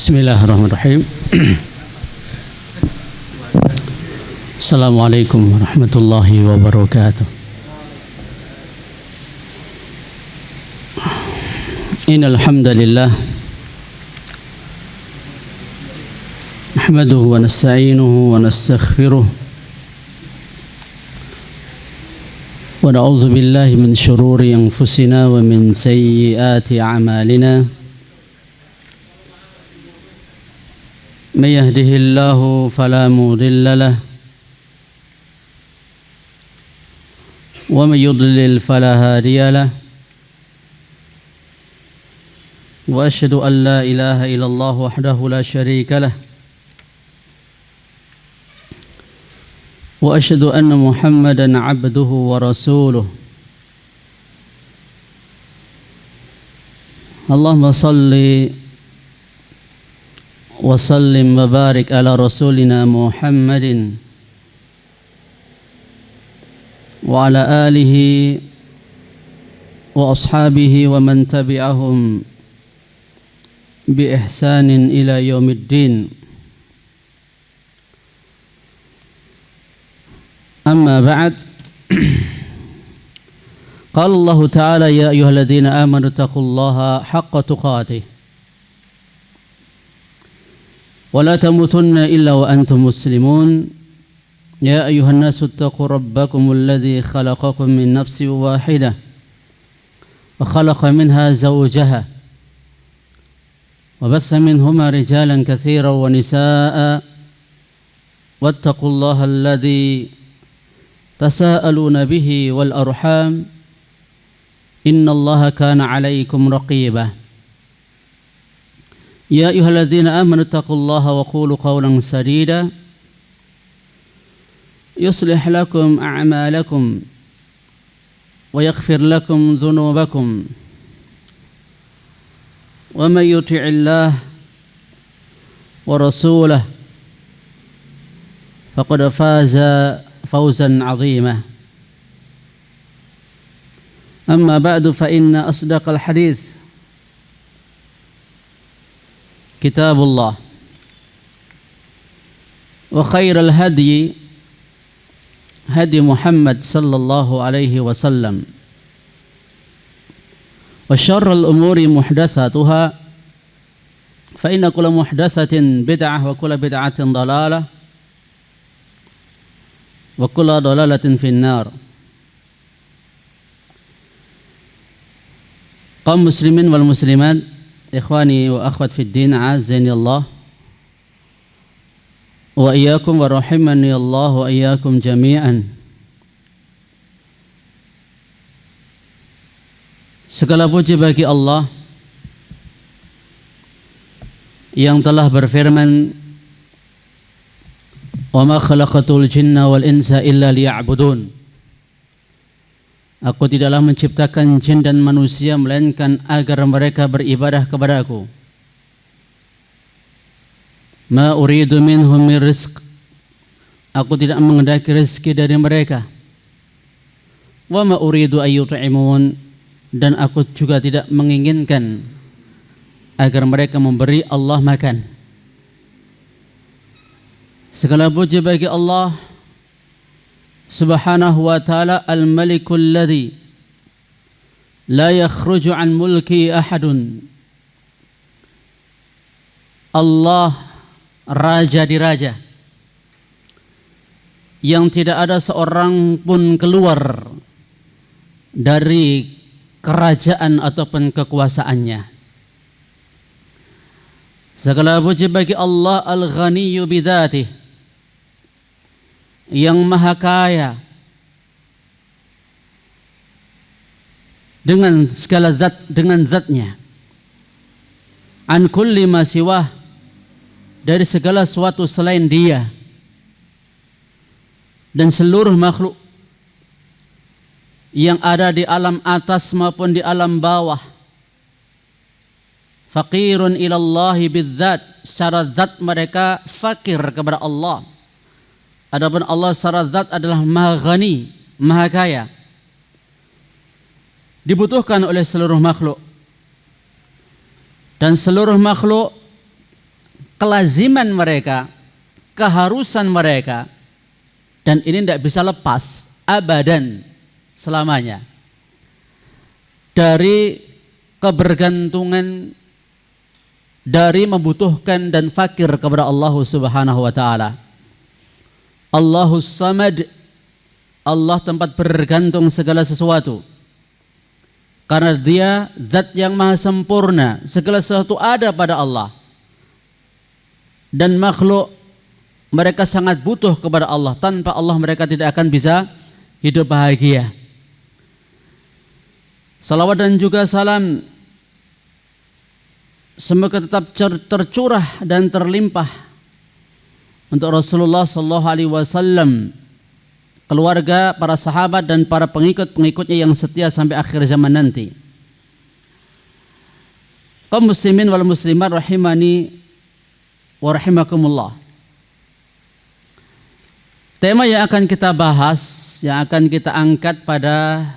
Bismillahirrahmanirrahim. Assalamualaikum warahmatullahi wabarakatuh. Innal hamdalillah nahmaduhu wa nasta'inuhu wa nastaghfiruh wa na'udzu billahi min shururi anfusina wa min sayyiati a'malina. من يهده الله فلا مضل له ومن يضلل فلا هادي له وأشهد أن لا إله إلا الله وحده لا شريك له وأشهد أن محمدا عبده ورسوله اللهم صل وسلم وبارك على رسولنا محمد وعلى آله وأصحابه ومن تبعهم بإحسان إلى يوم الدين. أما بعد قال الله تعالى يا أيها الذين آمنوا اتقوا الله حق تقاته ولا تموتن إلا وأنتم مسلمون يا أيها الناس اتقوا ربكم الذي خلقكم من نفس واحدة وخلق منها زوجها وبث منهما رجالا كثيرا ونساء واتقوا الله الذي تساءلون به والأرحام إن الله كان عليكم رقيبا يا أيها الذين آمنوا اتقوا الله وقولوا قولا سديدا يصلح لكم أعمالكم ويغفر لكم ذنوبكم ومن يطع الله ورسوله فقد فاز فوزا عظيما. أما بعد فإن أصدق الحديث كتاب الله وخير الهدي هدي محمد صلى الله عليه وسلم وشر الأمور محدثاتها فإن كل محدثة بدعة وكل بدعة ضلالة وكل ضلالة في النار. Kaum muslimin wal muslimat, ikhwani wa akhwat fid din, azani Allah wa iyyakum wa rahimani Allah wa iyyakum jami'an. Segala puji bagi Allah yang telah berfirman, wa ma khalaqatul jinna wal insa illa liya'budun. Aku tidaklah menciptakan jin dan manusia melainkan agar mereka beribadah kepadaku. Ma uridu minhum min rizq. Aku tidak mengendaki rezeki dari mereka. Wa ma uridu ayyut'imun. Dan aku juga tidak menginginkan agar mereka memberi Allah makan. Segala puji bagi Allah Subhanahu wa ta'ala, al-malikul ladzi la yakhruju an mulki ahadun. Allah raja di raja yang tidak ada seorang pun keluar dari kerajaan ataupun kekuasaannya. Segala puji bagi Allah al-ghaniyyu bidzatihi, yang maha kaya dengan segala zat, dengan zatnya. An kulli ma siwah, dari segala sesuatu selain dia. Dan seluruh makhluk yang ada di alam atas maupun di alam bawah, faqirun ilallahi bidzat, secara zat mereka fakir kepada Allah. Adapun Allah secara zat adalah maha ghani, maha kaya, dibutuhkan oleh seluruh makhluk. Dan seluruh makhluk kelaziman mereka, keharusan mereka, dan ini tidak bisa lepas abadan selamanya dari kebergantungan, dari membutuhkan dan fakir kepada Allah Subhanahu wa taala. Allahus Samad, Allah tempat bergantung segala sesuatu. Karena Dia zat yang maha sempurna, segala sesuatu ada pada Allah. Dan makhluk mereka sangat butuh kepada Allah. Tanpa Allah mereka tidak akan bisa hidup bahagia. Salawat dan juga salam semoga tetap tercurah dan terlimpah untuk Rasulullah sallallahu alaihi wasallam, keluarga, para sahabat dan para pengikut-pengikutnya yang setia sampai akhir zaman nanti. Kaum muslimin wal muslimat rahimani wa rahimakumullah. Tema yang akan kita bahas, yang akan kita angkat pada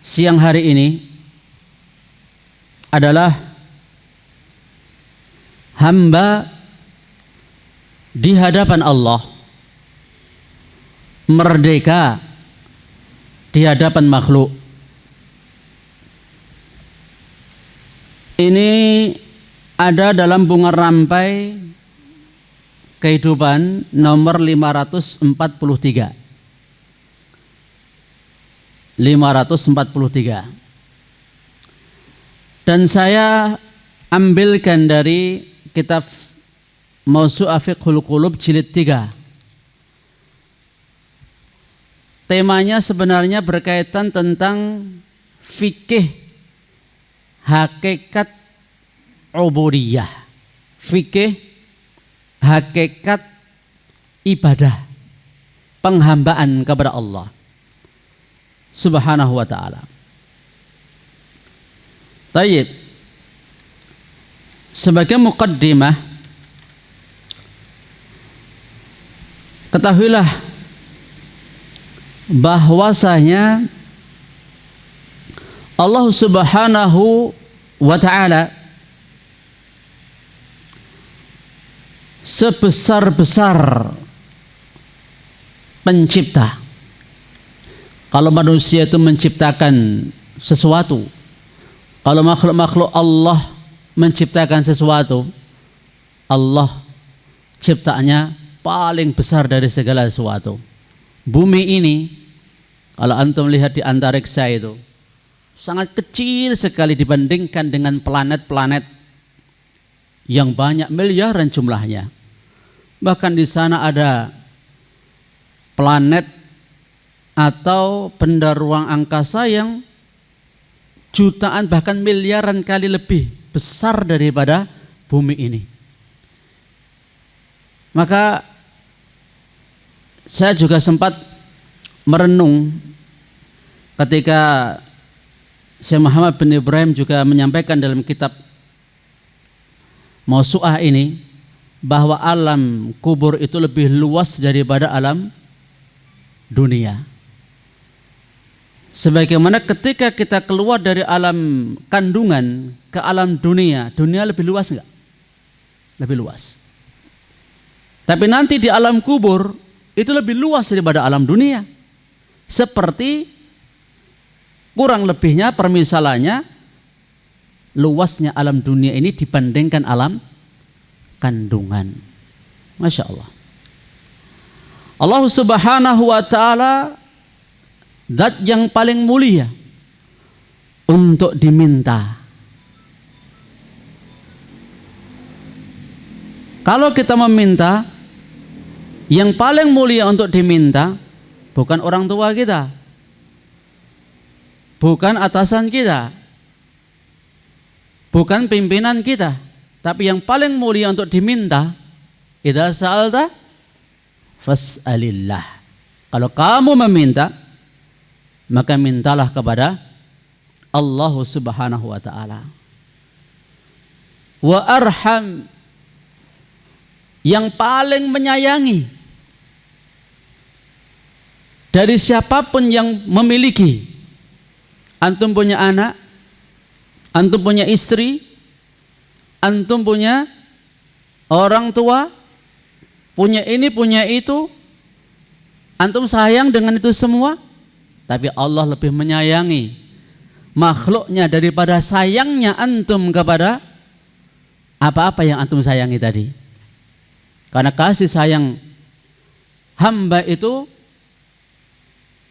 siang hari ini adalah hamba di hadapan Allah, merdeka di hadapan makhluk. Ini ada dalam bunga rampai kehidupan nomor 543. Dan saya ambilkan dari kitab Mawsu'ah Fiqhul Qulub jilid 3. Temanya sebenarnya berkaitan tentang fikih hakikat ubudiyah, fikih hakikat ibadah, penghambaan kepada Allah Subhanahu wa ta'ala. Tayyib, sebagai muqaddimah, ketahuilah bahwasanya Allah Subhanahu wa ta'ala sebesar-besar pencipta. Kalau manusia itu menciptakan sesuatu, kalau makhluk-makhluk Allah menciptakan sesuatu, Allah ciptaannya paling besar dari segala sesuatu. Bumi ini, kalau antum lihat di antariksa itu, sangat kecil sekali dibandingkan dengan planet-planet yang banyak miliaran jumlahnya. Bahkan di sana ada planet atau benda ruang angkasa yang jutaan bahkan miliaran kali lebih besar daripada bumi ini. Maka saya juga sempat merenung ketika Syekh Muhammad bin Ibrahim juga menyampaikan dalam kitab Mawsu'ah ini bahwa alam kubur itu lebih luas daripada alam dunia. Sebagaimana ketika kita keluar dari alam kandungan ke alam dunia, dunia lebih luas enggak? Lebih luas. Tapi nanti di alam kubur itu lebih luas daripada alam dunia. Seperti kurang lebihnya permisalannya luasnya alam dunia ini dibandingkan alam kandungan. Masya Allah. Allah Subhanahu wa ta'ala zat yang paling mulia untuk diminta. Kalau kita meminta, yang paling mulia untuk diminta bukan orang tua kita, bukan atasan kita, bukan pimpinan kita, tapi yang paling mulia untuk diminta, idza sa'alta fas'alillah. Kalau kamu meminta, maka mintalah kepada Allah Subhanahu wa ta'ala. Wa arham, yang paling menyayangi dari siapapun yang memiliki. Antum punya anak, antum punya istri, antum punya orang tua, punya ini, punya itu, antum sayang dengan itu semua, tapi Allah lebih menyayangi makhluknya daripada sayangnya antum kepada apa-apa yang antum sayangi tadi. Karena kasih sayang hamba itu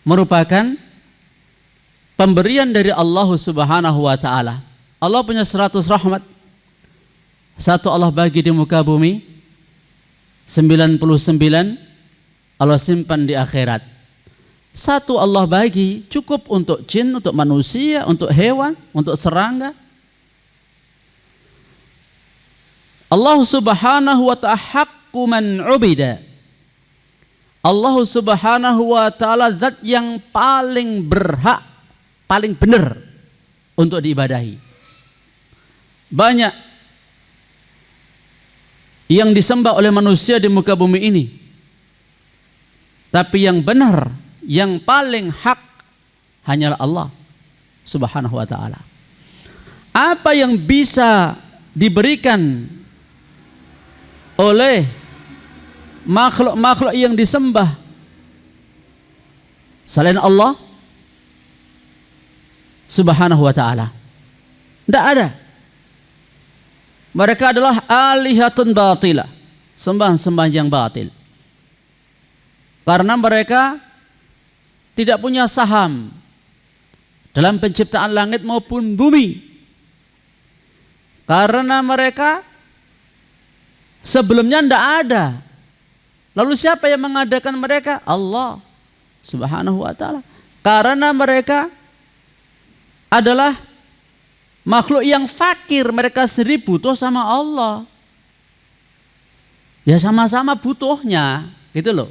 merupakan pemberian dari Allah Subhanahu wa ta'ala. Allah punya 100 rahmat. Satu Allah bagi di muka bumi, 99 Allah simpan di akhirat. Satu Allah bagi cukup untuk jin, untuk manusia, untuk hewan, untuk serangga. Allah Subhanahu wa ta'ala haqqu man ubida. Allah Subhanahu wa ta'ala zat yang paling berhak, paling benar untuk diibadahi. Banyak yang disembah oleh manusia di muka bumi ini, tapi yang benar, yang paling hak hanyalah Allah Subhanahu wa ta'ala. Apa yang bisa diberikan oleh makhluk-makhluk yang disembah selain Allah Subhanahu wa ta'ala? Tidak ada. Mereka adalah alihatun batilah, sembah-sembah yang batil. Karena mereka tidak punya saham dalam penciptaan langit maupun bumi. Karena mereka sebelumnya tidak ada. Lalu siapa yang mengadakan mereka? Allah Subhanahu wa ta'ala. Karena mereka adalah makhluk yang fakir, mereka sendiri butuh sama Allah. Ya sama-sama butuhnya, gitu loh.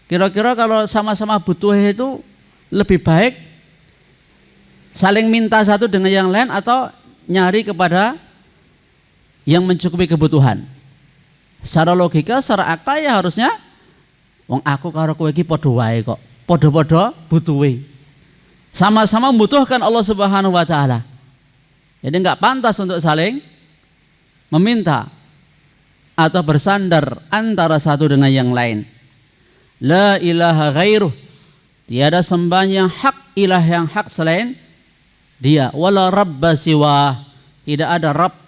Kira-kira kalau sama-sama butuh itu lebih baik saling minta satu dengan yang lain atau nyari kepada yang mencukupi kebutuhan? Secara logika, secara akal ya harusnya wong aku karo kowe iki padha wae kok. Padha-padha butuhe. Sama-sama membutuhkan Allah Subhanahu wa ta'ala. Jadi enggak pantas untuk saling meminta atau bersandar antara satu dengan yang lain. La ilaha ghairuh. Tiada sembah yang hak, ilah yang hak selain Dia. Wala rabba siwa. Tidak ada Rabb,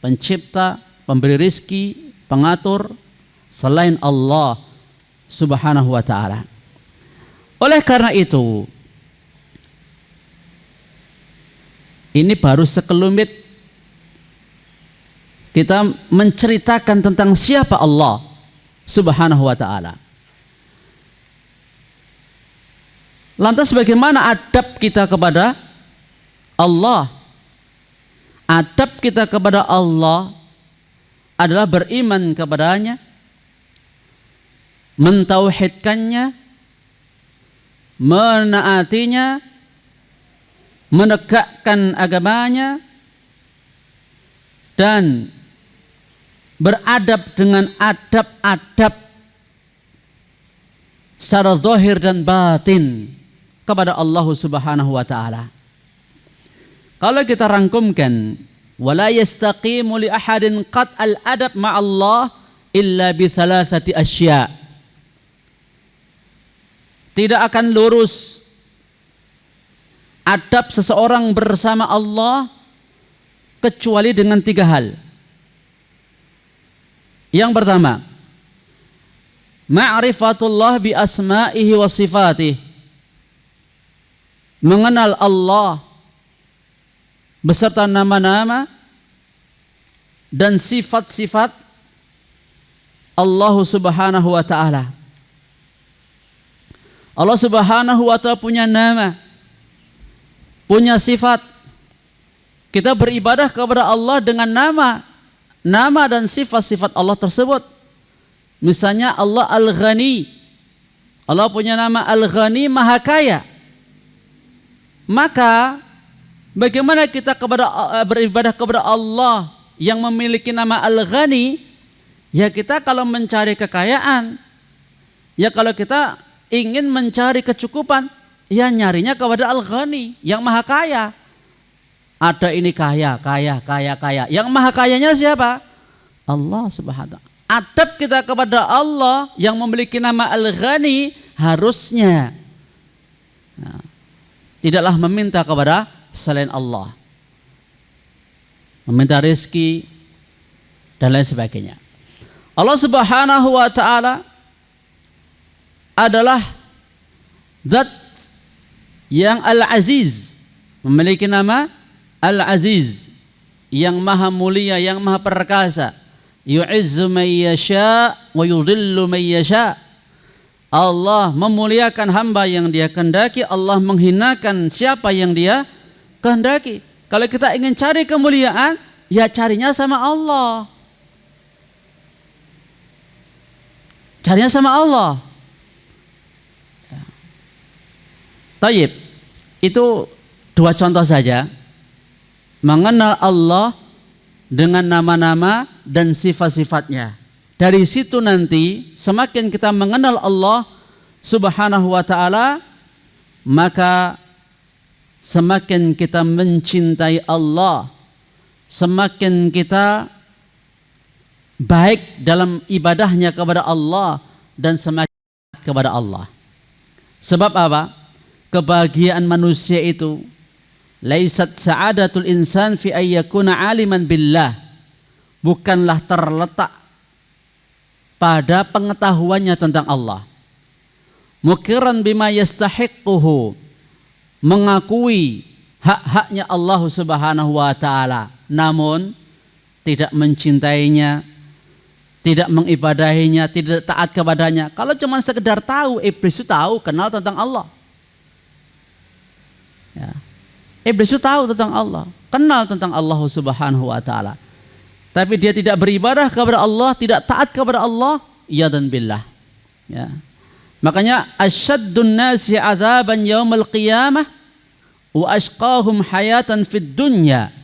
pencipta, pemberi rizki, pengatur selain Allah Subhanahu wa ta'ala. Oleh karena itu, ini baru sekelumit kita menceritakan tentang siapa Allah Subhanahu wa ta'ala. Lantas bagaimana adab kita kepada Allah? Adab kita kepada Allah adalah beriman kepadanya, mentauhidkannya, menaatinya, menegakkan agamanya, dan beradab dengan adab-adab secara zahir dan batin kepada Allah Subhanahu wa ta'ala. Kalau kita rangkumkan, wala yastaqimu li ahadin qad al-adab ma'allah illa bi thalathati asya. Tidak akan lurus adab seseorang bersama Allah kecuali dengan 3 hal. Yang pertama, ma'rifatullah bi asma'ihi wa sifatih. Mengenal Allah beserta nama-nama dan sifat-sifat Allah Subhanahu wa ta'ala. Allah Subhanahu wa ta'ala punya nama, punya sifat. Kita beribadah kepada Allah dengan nama dan sifat-sifat Allah tersebut. Misalnya Allah Al-Ghani. Allah punya nama Al-Ghani, Maha Kaya. Maka bagaimana kita beribadah kepada Allah yang memiliki nama Al-Ghani? Ya kita kalau mencari kekayaan, ya kalau kita ingin mencari kecukupan, ya nyarinya kepada Al-Ghani yang Maha Kaya. Ada ini kaya. Yang Maha Kayanya siapa? Allah Subhanahu wa ta'ala. Adab kita kepada Allah yang memiliki nama Al-Ghani harusnya tidaklah meminta kepada selain Allah, meminta rezeki dan lain sebagainya. Allah Subhanahu wa ta'ala adalah zat yang Al-Aziz, memiliki nama Al-Aziz, yang maha mulia, yang maha perkasa. Yu'izzu man yasha wa yudhillu man yasha. Allah memuliakan hamba yang dia kehendaki, Allah menghinakan siapa yang dia kehendaki. Kalau kita ingin cari kemuliaan, ya carinya sama Allah. Carinya sama Allah. Tayyib, itu dua contoh saja. Mengenal Allah dengan nama-nama dan sifat-sifatnya. Dari situ nanti semakin kita mengenal Allah Subhanahu wa ta'ala, maka semakin kita mencintai Allah, semakin kita baik dalam ibadahnya kepada Allah dan semakin kepada Allah. Sebab apa? Kebahagiaan manusia itu laisat sa'adatul insan fi ayyakuna aliman billah, bukanlah terletak pada pengetahuannya tentang Allah, mukiran bima yastahiquhu, mengakui hak-haknya Allah Subhanahu wa ta'ala, namun tidak mencintainya, tidak mengibadahinya, tidak taat kepadanya. Kalau cuma sekedar tahu, iblis itu tahu, kenal tentang Allah ya. Iblis itu tahu tentang Allah, kenal tentang Allah Subhanahu wa ta'ala, tapi dia tidak beribadah kepada Allah, tidak taat kepada Allah, ya dan billah ya. Makanya asyaddun nasi azaban yaumal qiyamah wa ashqahum hayatan fid dunya,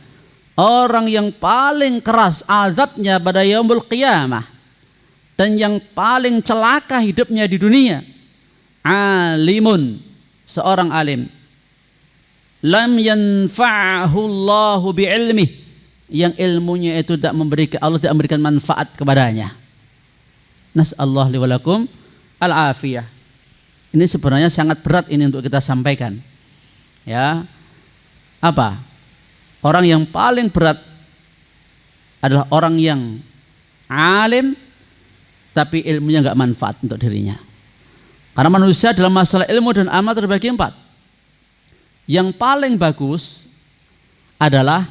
orang yang paling keras azabnya pada yaumul qiyamah dan yang paling celaka hidupnya di dunia, alimun, seorang alim, lam yanfa'ahu Allahu bi'ilmih, yang ilmunya itu tidak memberikan, Allah tidak memberikan manfaat kepadanya. Nas'allahu li wa lakum al-afiyah. Ini sebenarnya sangat berat ini untuk kita sampaikan ya. Apa? Orang yang paling berat adalah orang yang alim tapi ilmunya enggak manfaat untuk dirinya. Karena manusia dalam masalah ilmu dan amal terbagi 4. Yang paling bagus adalah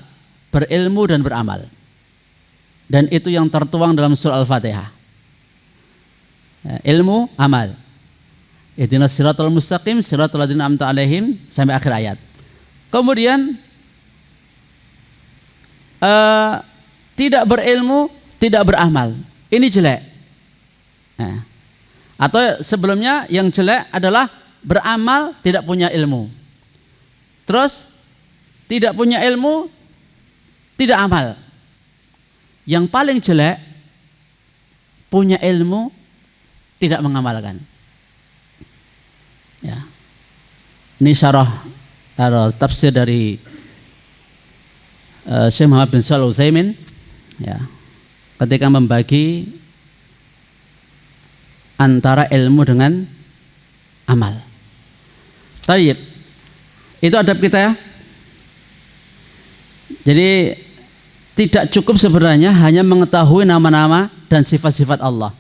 berilmu dan beramal. Dan itu yang tertuang dalam surah Al-Fatihah. Ilmu, amal. Ihdinas siratal mustaqim, siratal ladzina an'amta 'alaihim, sampai akhir ayat. Kemudian tidak berilmu, tidak beramal. Ini jelek. Atau sebelumnya yang jelek adalah beramal tidak punya ilmu. Terus tidak punya ilmu, tidak amal. Yang paling jelek punya ilmu, tidak mengamalkan. Ya. Ini syarah tafsir dari Syekh Muhammad bin Shalih Al-Utsaimin ya, ketika membagi antara ilmu dengan amal. Tayyib. Itu adab kita ya. Jadi tidak cukup sebenarnya hanya mengetahui nama-nama dan sifat-sifat Allah,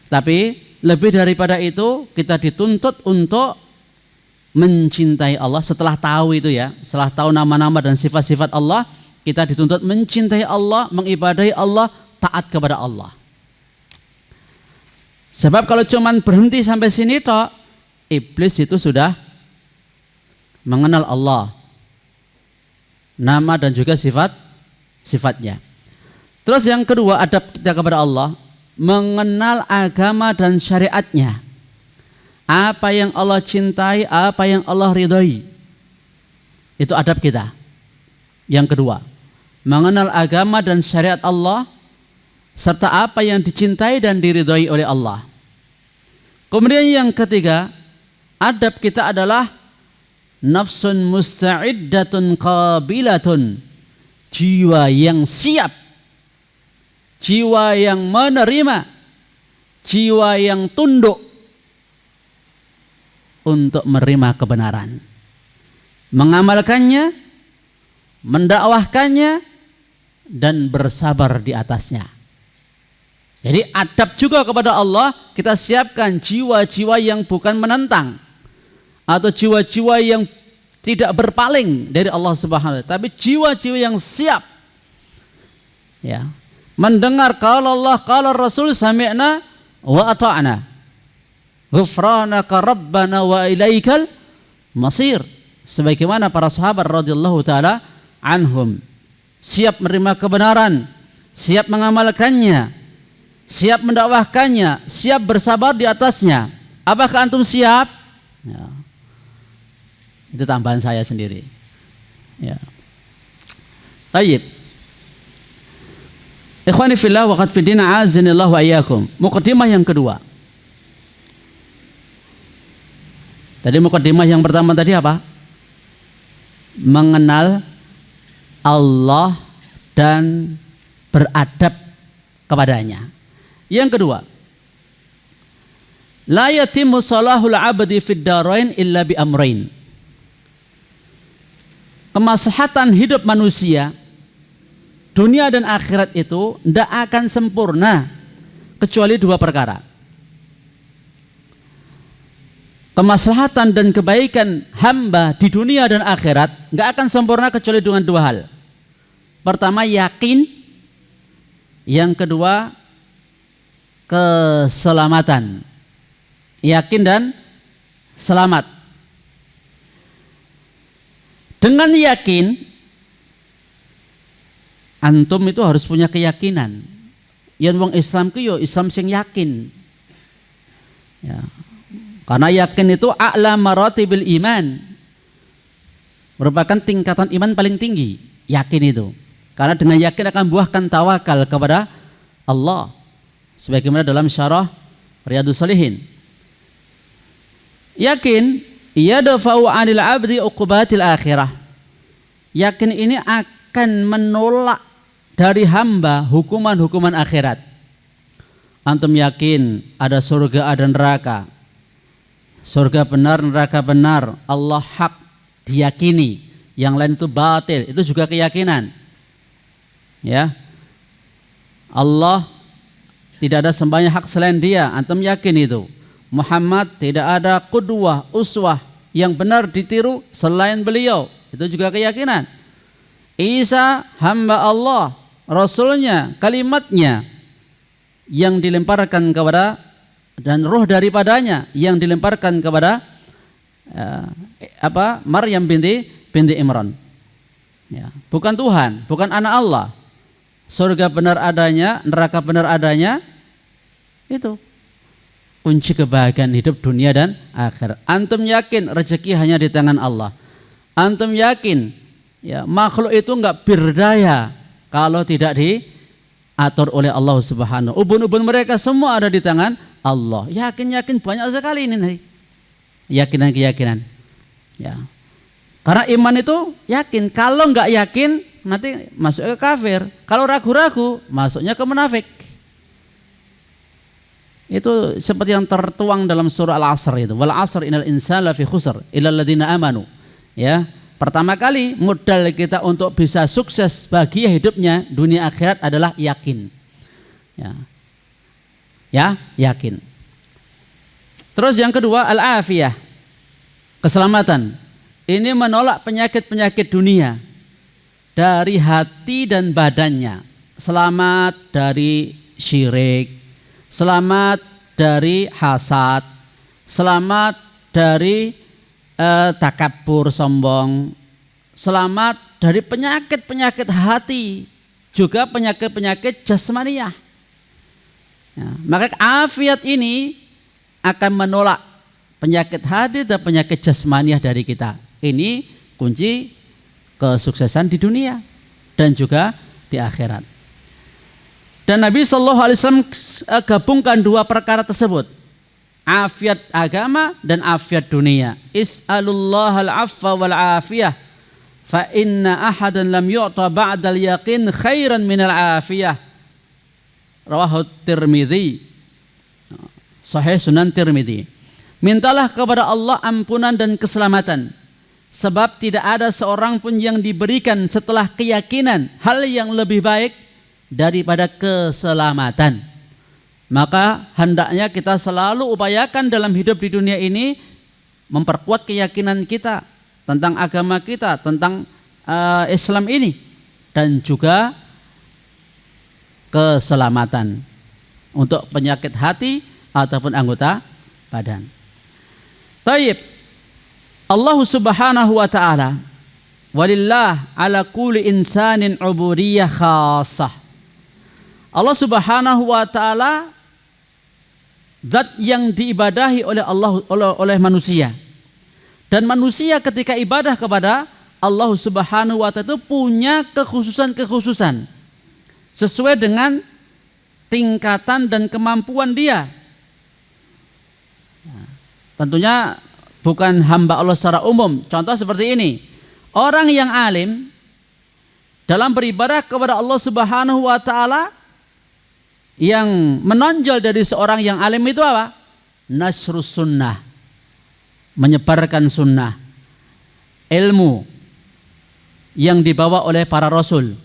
tapi lebih daripada itu kita dituntut untuk mencintai Allah. Setelah tahu itu ya, setelah tahu nama-nama dan sifat-sifat Allah, kita dituntut mencintai Allah, mengibadahi Allah, taat kepada Allah. Sebab kalau cuman berhenti sampai sini toh, iblis itu sudah mengenal Allah, nama dan juga sifatnya. Terus yang kedua, adab kita kepada Allah, mengenal agama dan syariatnya. Apa yang Allah cintai, apa yang Allah ridhoi, itu adab kita. Yang kedua, mengenal agama dan syariat Allah, serta apa yang dicintai dan diridhoi oleh Allah. Kemudian yang ketiga, adab kita adalah nafsun musta'iddatun qabilatun, jiwa yang siap, jiwa yang menerima, jiwa yang tunduk untuk menerima kebenaran, mengamalkannya, mendakwahkannya, dan bersabar di atasnya. Jadi adab juga kepada Allah, kita siapkan jiwa-jiwa yang bukan menentang atau jiwa-jiwa yang tidak berpaling dari Allah Subhanahu wa taala, tapi jiwa-jiwa yang siap ya, mendengar qala Allah qala Rasul, sami'na wa ata'na, ghufranaka rabbana wa ilaikal masir, sebagaimana para sahabat radhiyallahu taala anhum siap menerima kebenaran, siap mengamalkannya, siap mendakwahkannya, siap bersabar di atasnya. Apakah antum siap? Ya. Itu tambahan saya sendiri. Ya. Tayyib. Ikhwani fillah wa qad fidina azinillahu wa iyyakum. Muqaddimah yang kedua. Tadi muqaddimah yang pertama tadi apa? Mengenal Allah dan beradab kepadanya. Yang kedua, la yatimmu salahul abdi fid darain illa bi amrain. Kemaslahatan hidup manusia dunia dan akhirat itu tidak akan sempurna kecuali dua perkara. Kemaslahatan dan kebaikan hamba di dunia dan akhirat nggak akan sempurna kecuali dengan dua hal. Pertama yakin, yang kedua keselamatan. Yakin dan selamat. Dengan yakin, antum itu harus punya keyakinan. Yang wong Islam ku yo Islam sing yakin. Ya. Karena yakin itu a'la maratibil iman. Merupakan tingkatan iman paling tinggi, yakin itu. Karena dengan yakin akan buahkan tawakal kepada Allah. Sebagaimana dalam syarah Riyadhus Shalihin. Yakin yadfa'u 'anil 'abdi uqubatil akhirah. Yakin ini akan menolak dari hamba hukuman-hukuman akhirat. Antum yakin ada surga, ada neraka. Surga benar, neraka benar, Allah hak, diyakini. Yang lain itu batil, itu juga keyakinan. Ya. Allah tidak ada sembahyang hak selain Dia, antum yakin itu. Muhammad tidak ada qudwah, uswah yang benar ditiru selain beliau, itu juga keyakinan. Isa hamba Allah, Rasulnya, kalimatnya yang dilemparkan kepada dan roh daripadanya yang dilemparkan kepada Maryam binti Imran. Ya, bukan Tuhan, bukan anak Allah. Surga benar adanya, neraka benar adanya. Itu kunci kebahagiaan hidup dunia dan akhirat. Antum yakin rezeki hanya di tangan Allah. Antum yakin ya makhluk itu enggak berdaya kalau tidak diatur oleh Allah Subhanahu. Ubun-ubun mereka semua ada di tangan Allah. Yakin banyak sekali ini. Keyakinan. Ya. Karena iman itu yakin. Kalau enggak yakin nanti masuk ke kafir. Kalau ragu-ragu masuknya ke munafik. Itu seperti yang tertuang dalam surah Al-Asr itu. Wal 'asr innal insana lafi khusr illa alladziina amanu. Ya, pertama kali modal kita untuk bisa sukses bahagia hidupnya dunia akhirat adalah yakin. Ya, yakin. Terus yang kedua al-afiyah. Keselamatan. Ini menolak penyakit-penyakit dunia dari hati dan badannya. Selamat dari syirik, selamat dari hasad, selamat dari takabur, sombong, selamat dari penyakit-penyakit hati, juga penyakit-penyakit jasmaniah. Ya, maka afiat ini akan menolak penyakit hati dan penyakit jasmaniah dari kita. Ini kunci kesuksesan di dunia dan juga di akhirat. Dan Nabi SAW gabungkan dua perkara tersebut, afiat agama dan afiat dunia. Is'alullahal afwa wal afiyah fa inna ahadan lam yu'ta ba'dal yaqin khairan minal afiyah. Rawahu Tirmidzi. Sahih Sunan Tirmidzi. Mintalah kepada Allah ampunan dan keselamatan, sebab tidak ada seorang pun yang diberikan setelah keyakinan hal yang lebih baik daripada keselamatan. Maka hendaknya kita selalu upayakan dalam hidup di dunia ini memperkuat keyakinan kita tentang agama kita, tentang Islam ini, dan juga keselamatan untuk penyakit hati ataupun anggota badan. Taib. Allah Subhanahu wa ta'ala, walillah ala kulli insanin ubudiyah khassah. Allah Subhanahu wa ta'ala zat yang diibadahi oleh Allah, oleh manusia. Dan manusia ketika ibadah kepada Allah Subhanahu wa ta'ala itu punya kekhususan-kekhususan sesuai dengan tingkatan dan kemampuan dia. Tentunya bukan hamba Allah secara umum. Contoh seperti ini. Orang yang alim dalam beribadah kepada Allah Subhanahu wa ta'ala, yang menonjol dari seorang yang alim itu apa? Nasrus sunnah, menyebarkan sunnah, ilmu yang dibawa oleh para rasul,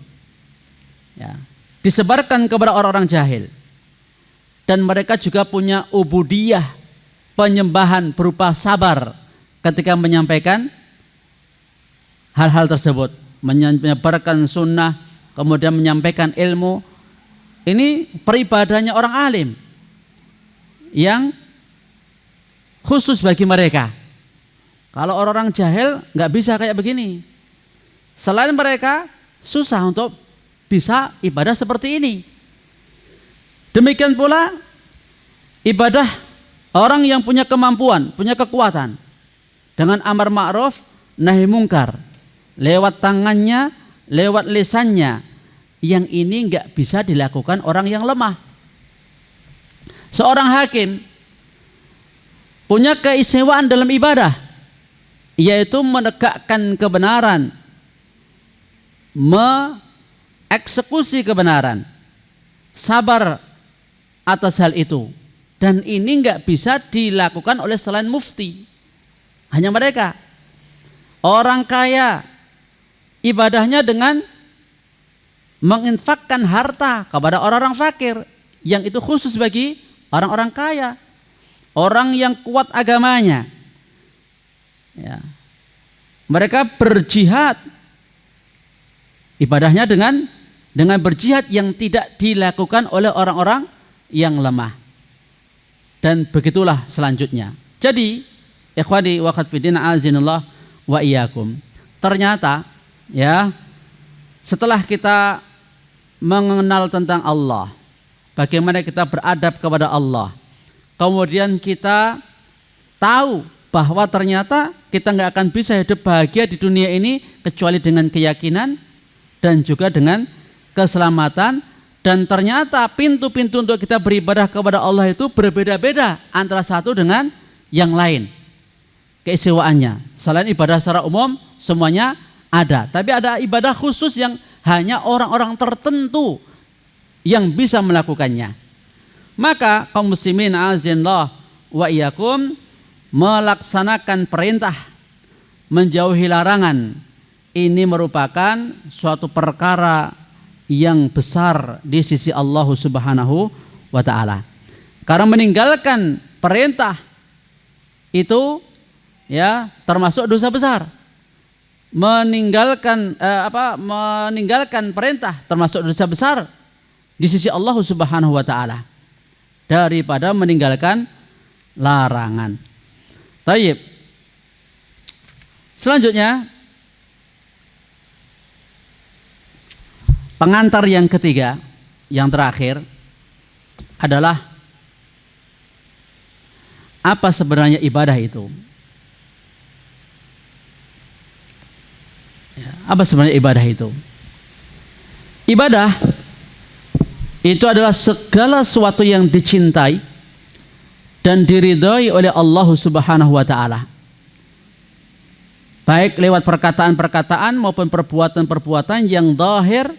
ya, disebarkan kepada orang-orang jahil. Dan mereka juga punya ubudiyah, penyembahan berupa sabar ketika menyampaikan hal-hal tersebut, menyebarkan sunnah, kemudian menyampaikan ilmu. Ini peribadahnya orang alim yang khusus bagi mereka. Kalau orang-orang jahil nggak bisa kayak begini. Selain mereka susah untuk bisa ibadah seperti ini. Demikian pula ibadah orang yang punya kemampuan, punya kekuatan dengan amar ma'ruf nahi mungkar, lewat tangannya, lewat lisannya, yang ini nggak bisa dilakukan orang yang lemah. Seorang hakim punya keistimewaan dalam ibadah, yaitu menegakkan kebenaran, mengeksekusi kebenaran, sabar atas hal itu. Dan ini nggak bisa dilakukan oleh selain mufti, hanya mereka. Orang kaya ibadahnya dengan menginfakkan harta kepada orang-orang fakir, yang itu khusus bagi orang-orang kaya. Orang yang kuat agamanya, ya, mereka berjihad, ibadahnya dengan berjihad yang tidak dilakukan oleh orang-orang yang lemah. Dan begitulah selanjutnya. Jadi ikhwani wa khafidin azinallah wa iyyakum, ternyata ya, setelah kita mengenal tentang Allah, bagaimana kita beradab kepada Allah, kemudian kita tahu bahwa ternyata kita nggak akan bisa hidup bahagia di dunia ini kecuali dengan keyakinan dan juga dengan keselamatan. Dan ternyata pintu-pintu untuk kita beribadah kepada Allah itu berbeda-beda antara satu dengan yang lain keistimewaannya. Selain ibadah secara umum semuanya ada, tapi ada ibadah khusus yang hanya orang-orang tertentu yang bisa melakukannya. Maka kaum muslimin azinallah wa iyyakum, melaksanakan perintah, menjauhi larangan, ini merupakan suatu perkara yang besar di sisi Allah Subhanahu wa ta'ala. Karena meninggalkan perintah itu ya termasuk dosa besar. Meninggalkan perintah termasuk dosa besar di sisi Allah Subhanahu wa ta'ala daripada meninggalkan larangan. Taib. Selanjutnya pengantar yang ketiga, yang terakhir adalah apa sebenarnya ibadah itu? Apa sebenarnya ibadah itu? Ibadah itu adalah segala sesuatu yang dicintai dan diridhai oleh Allah Subhanahu wa ta'ala, baik lewat perkataan-perkataan maupun perbuatan-perbuatan yang zahir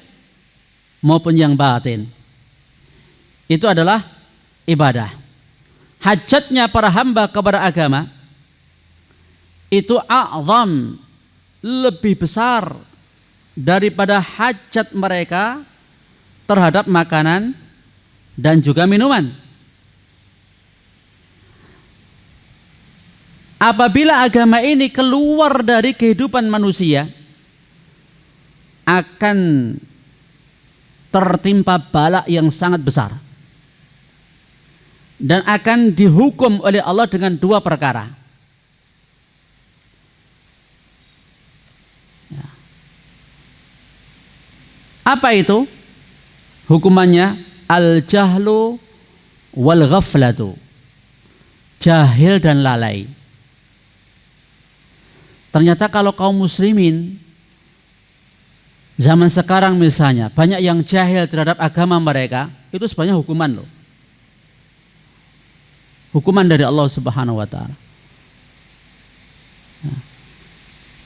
maupun yang batin. itu adalah ibadah. Hajatnya para hamba kepada agama itu a'zam, lebih besar daripada hajat mereka terhadap makanan dan juga minuman. Apabila agama ini keluar dari kehidupan manusia, akan tertimpa bala yang sangat besar dan akan dihukum oleh Allah dengan dua perkara. Apa itu? Hukumannya al-jahlu wal ghaflatu, jahil dan lalai. Ternyata kalau kaum muslimin zaman sekarang misalnya banyak yang jahil terhadap agama mereka, itu sebenarnya hukuman loh. Hukuman dari Allah Subhanahu wa taala.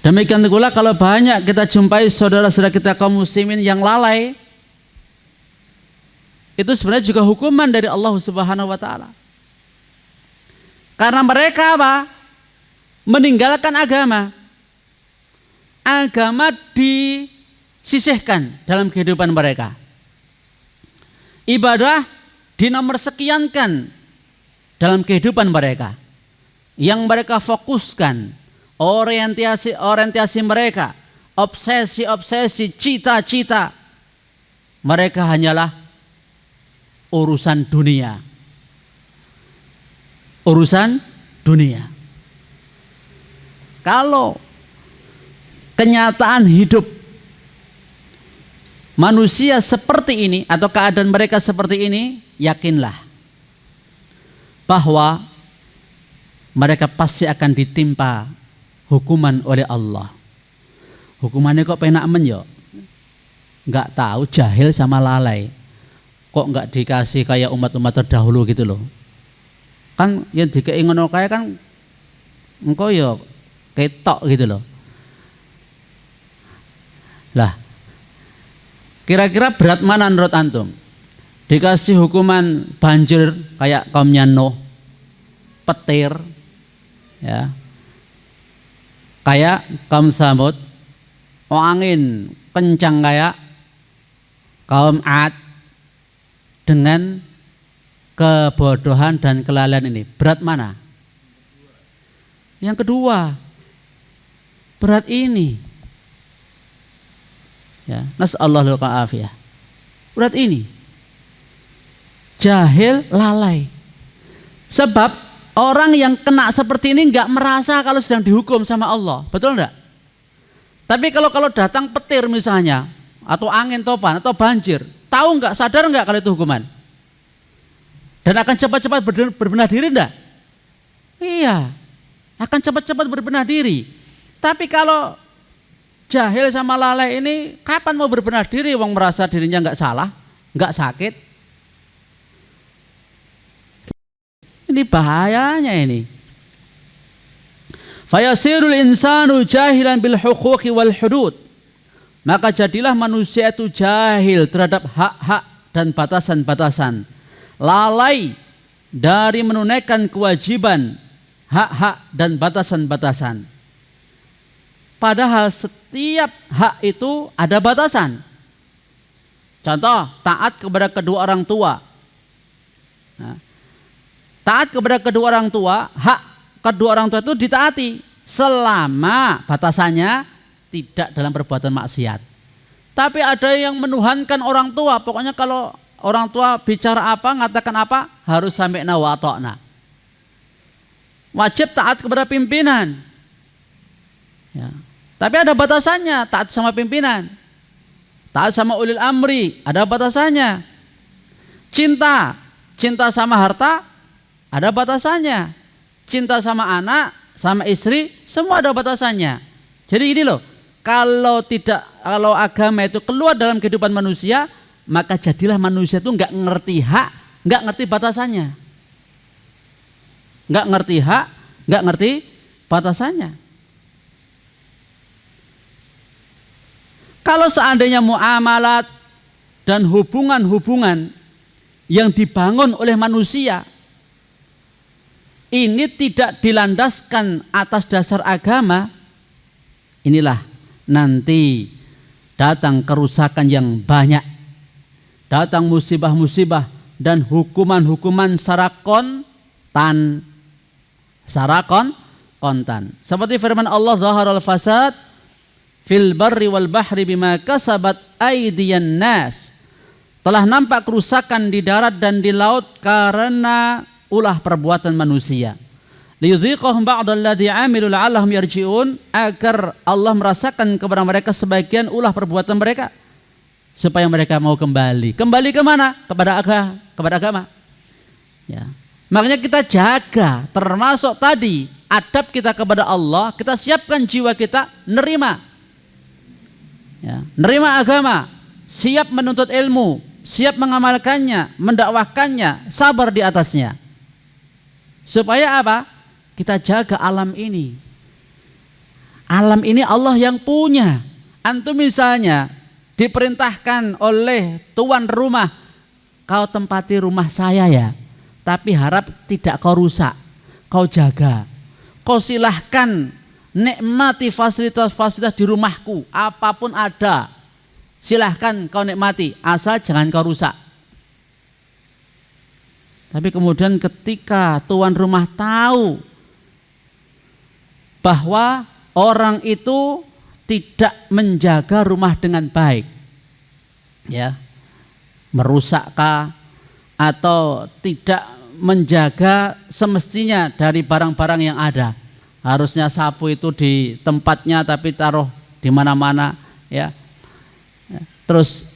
Demikian pula kalau banyak kita jumpai saudara-saudara kita kaum muslimin yang lalai, itu sebenarnya juga hukuman dari Allah Subhanahu wa taala. Karena mereka apa? Meninggalkan agama. Agama disisihkan dalam kehidupan mereka. Ibadah dinomorsekiankan dalam kehidupan mereka. Yang mereka fokuskan, orientasi mereka, obsesi, cita-cita mereka hanyalah urusan dunia. Urusan dunia. Kalau kenyataan hidup manusia seperti ini atau keadaan mereka seperti ini, yakinlah bahwa mereka pasti akan ditimpa hukuman oleh Allah. Hukumannya kok penak men yo? Nggak tahu, jahil sama lalai. Kok nggak dikasih kayak umat-umat terdahulu gitu loh? Kan yang dikeinginan kayak kan engkau yo ketok gitu loh. Lah, kira-kira berat mana menurut antum? Dikasih hukuman banjir kayak kaumnya Nuh, petir, ya, kayak kaum Samud, angin kencang kayak kaum Ad, dengan kebodohan dan kelalaian ini, berat mana? Yang kedua, berat ini. Ya, nas'allahu al-afiyah. Berat ini. Jahil, lalai. Sebab orang yang kena seperti ini nggak merasa kalau sedang dihukum sama Allah, betul enggak? Tapi kalau datang petir misalnya, atau angin topan atau banjir, tahu nggak, sadar nggak kalau itu hukuman? Dan akan cepat-cepat berbenah diri enggak? Iya, akan cepat-cepat berbenah diri. Tapi kalau jahil sama lalai ini, kapan mau berbenah diri? Wong merasa dirinya nggak salah, nggak sakit. Ini bahayanya ini. Fayasirul insanu jahilan bil huquqi wal hudud. Maka jadilah manusia itu jahil terhadap hak-hak dan batasan-batasan. Lalai dari menunaikan kewajiban, hak-hak dan batasan-batasan. Padahal setiap hak itu ada batasan. Contoh, taat kepada kedua orang tua. Nah, taat kepada kedua orang tua, hak kedua orang tua itu ditaati selama batasannya tidak dalam perbuatan maksiat. Tapi ada yang menuhankan orang tua, pokoknya kalau orang tua bicara apa, ngatakan apa, harus sampai na wa ta'na. Wajib taat kepada pimpinan. Ya. Tapi ada batasannya, taat sama pimpinan. Taat sama ulil amri, ada batasannya. Cinta sama harta, ada batasannya. Cinta sama anak, sama istri, semua ada batasannya. Jadi ini loh, kalau agama itu keluar dalam kehidupan manusia, maka jadilah manusia itu nggak ngerti hak, nggak ngerti batasannya. Nggak ngerti hak, nggak ngerti batasannya. Kalau seandainya muamalat dan hubungan-hubungan yang dibangun oleh manusia ini tidak dilandaskan atas dasar agama, inilah nanti datang kerusakan yang banyak, datang musibah-musibah dan hukuman-hukuman secara kontan. Seperti firman Allah, zaharal fasad fil barri wal bahri bima kasabat aydiyan nas. Telah nampak kerusakan di darat dan di laut karena ulah perbuatan manusia. Liyudhiqahum ba'dalladzi 'amilu la'allahum yarji'un, agar Allah merasakan kepada mereka sebagian ulah perbuatan mereka supaya mereka mau kembali. Kembali ke mana? Kepada agama. Ya. Makanya kita jaga, termasuk tadi adab kita kepada Allah, kita siapkan jiwa kita nerima. Ya, nerima agama, siap menuntut ilmu, siap mengamalkannya, mendakwahkannya, sabar di atasnya. Supaya apa? Kita jaga alam ini. Alam ini Allah yang punya. Antum misalnya diperintahkan oleh tuan rumah, kau tempati rumah saya ya, tapi harap tidak kau rusak, kau jaga. Kau silahkan nikmati fasilitas-fasilitas di rumahku, apapun ada, silahkan kau nikmati, asal jangan kau rusak. Tapi kemudian ketika tuan rumah tahu bahwa orang itu tidak menjaga rumah dengan baik, ya, merusakkah atau tidak menjaga semestinya dari barang-barang yang ada, harusnya sapu itu di tempatnya tapi taruh di mana-mana, ya, terus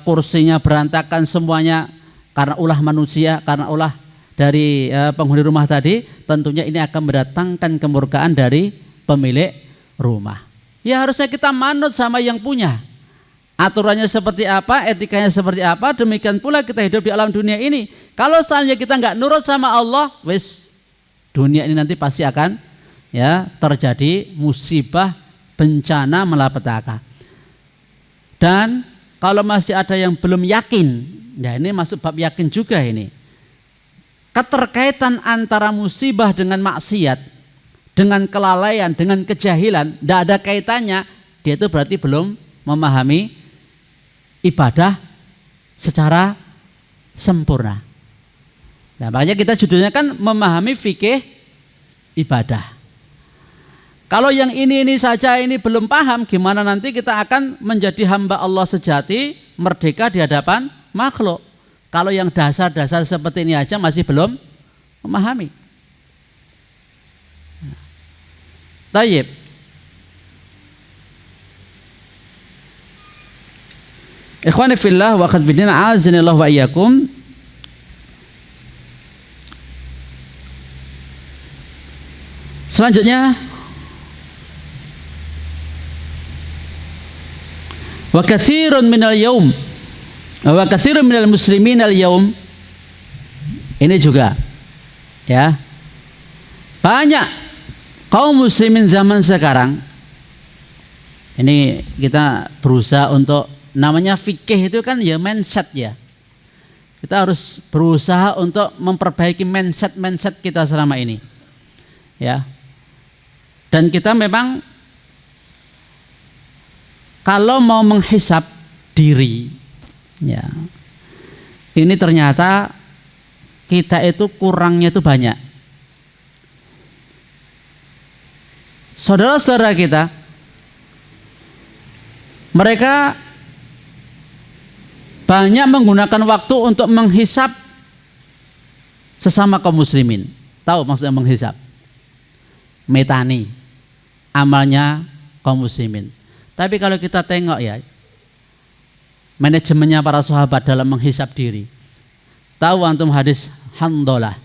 kursinya berantakan semuanya karena ulah manusia, karena ulah dari penghuni rumah tadi, tentunya ini akan mendatangkan kemurkaan dari pemilik rumah. Ya harusnya kita manut sama yang punya. Aturannya seperti apa, etikanya seperti apa, demikian pula kita hidup di alam dunia ini. Kalau seandainya kita nggak nurut sama Allah, wis dunia ini nanti pasti akan ya terjadi musibah, bencana malapetaka. Dan kalau masih ada yang belum yakin, ya ini masuk bab yakin juga ini. Keterkaitan antara musibah dengan maksiat, dengan kelalaian, dengan kejahilan, tidak ada kaitannya, dia itu berarti belum memahami ibadah secara sempurna. Nah, makanya kita judulnya kan memahami fikih ibadah. Kalau yang ini saja ini belum paham, gimana nanti kita akan menjadi hamba Allah sejati, merdeka di hadapan makhluk. Kalau yang dasar-dasar seperti ini aja masih belum memahami. Tayyib. Ikhwani fillah wa qad bidin a'azinillah wa iyyakum. Selanjutnya wa katsirun minal yaum wa katsirun minal muslimin al yaum, ini juga ya, banyak kaum muslimin zaman sekarang ini kita berusaha untuk, namanya fikih itu kan ya mindset ya, kita harus berusaha untuk memperbaiki mindset kita selama ini ya. Dan kita memang kalau mau menghisap diri, ya, ini ternyata kita itu kurangnya itu banyak. Saudara-saudara kita, mereka banyak menggunakan waktu untuk menghisap sesama kaum muslimin. Tahu maksudnya menghisap? Metani amalnya kaum muslimin. Tapi kalau kita tengok ya, manajemennya para sahabat dalam menghisap diri. Tahu antum hadis Handalah,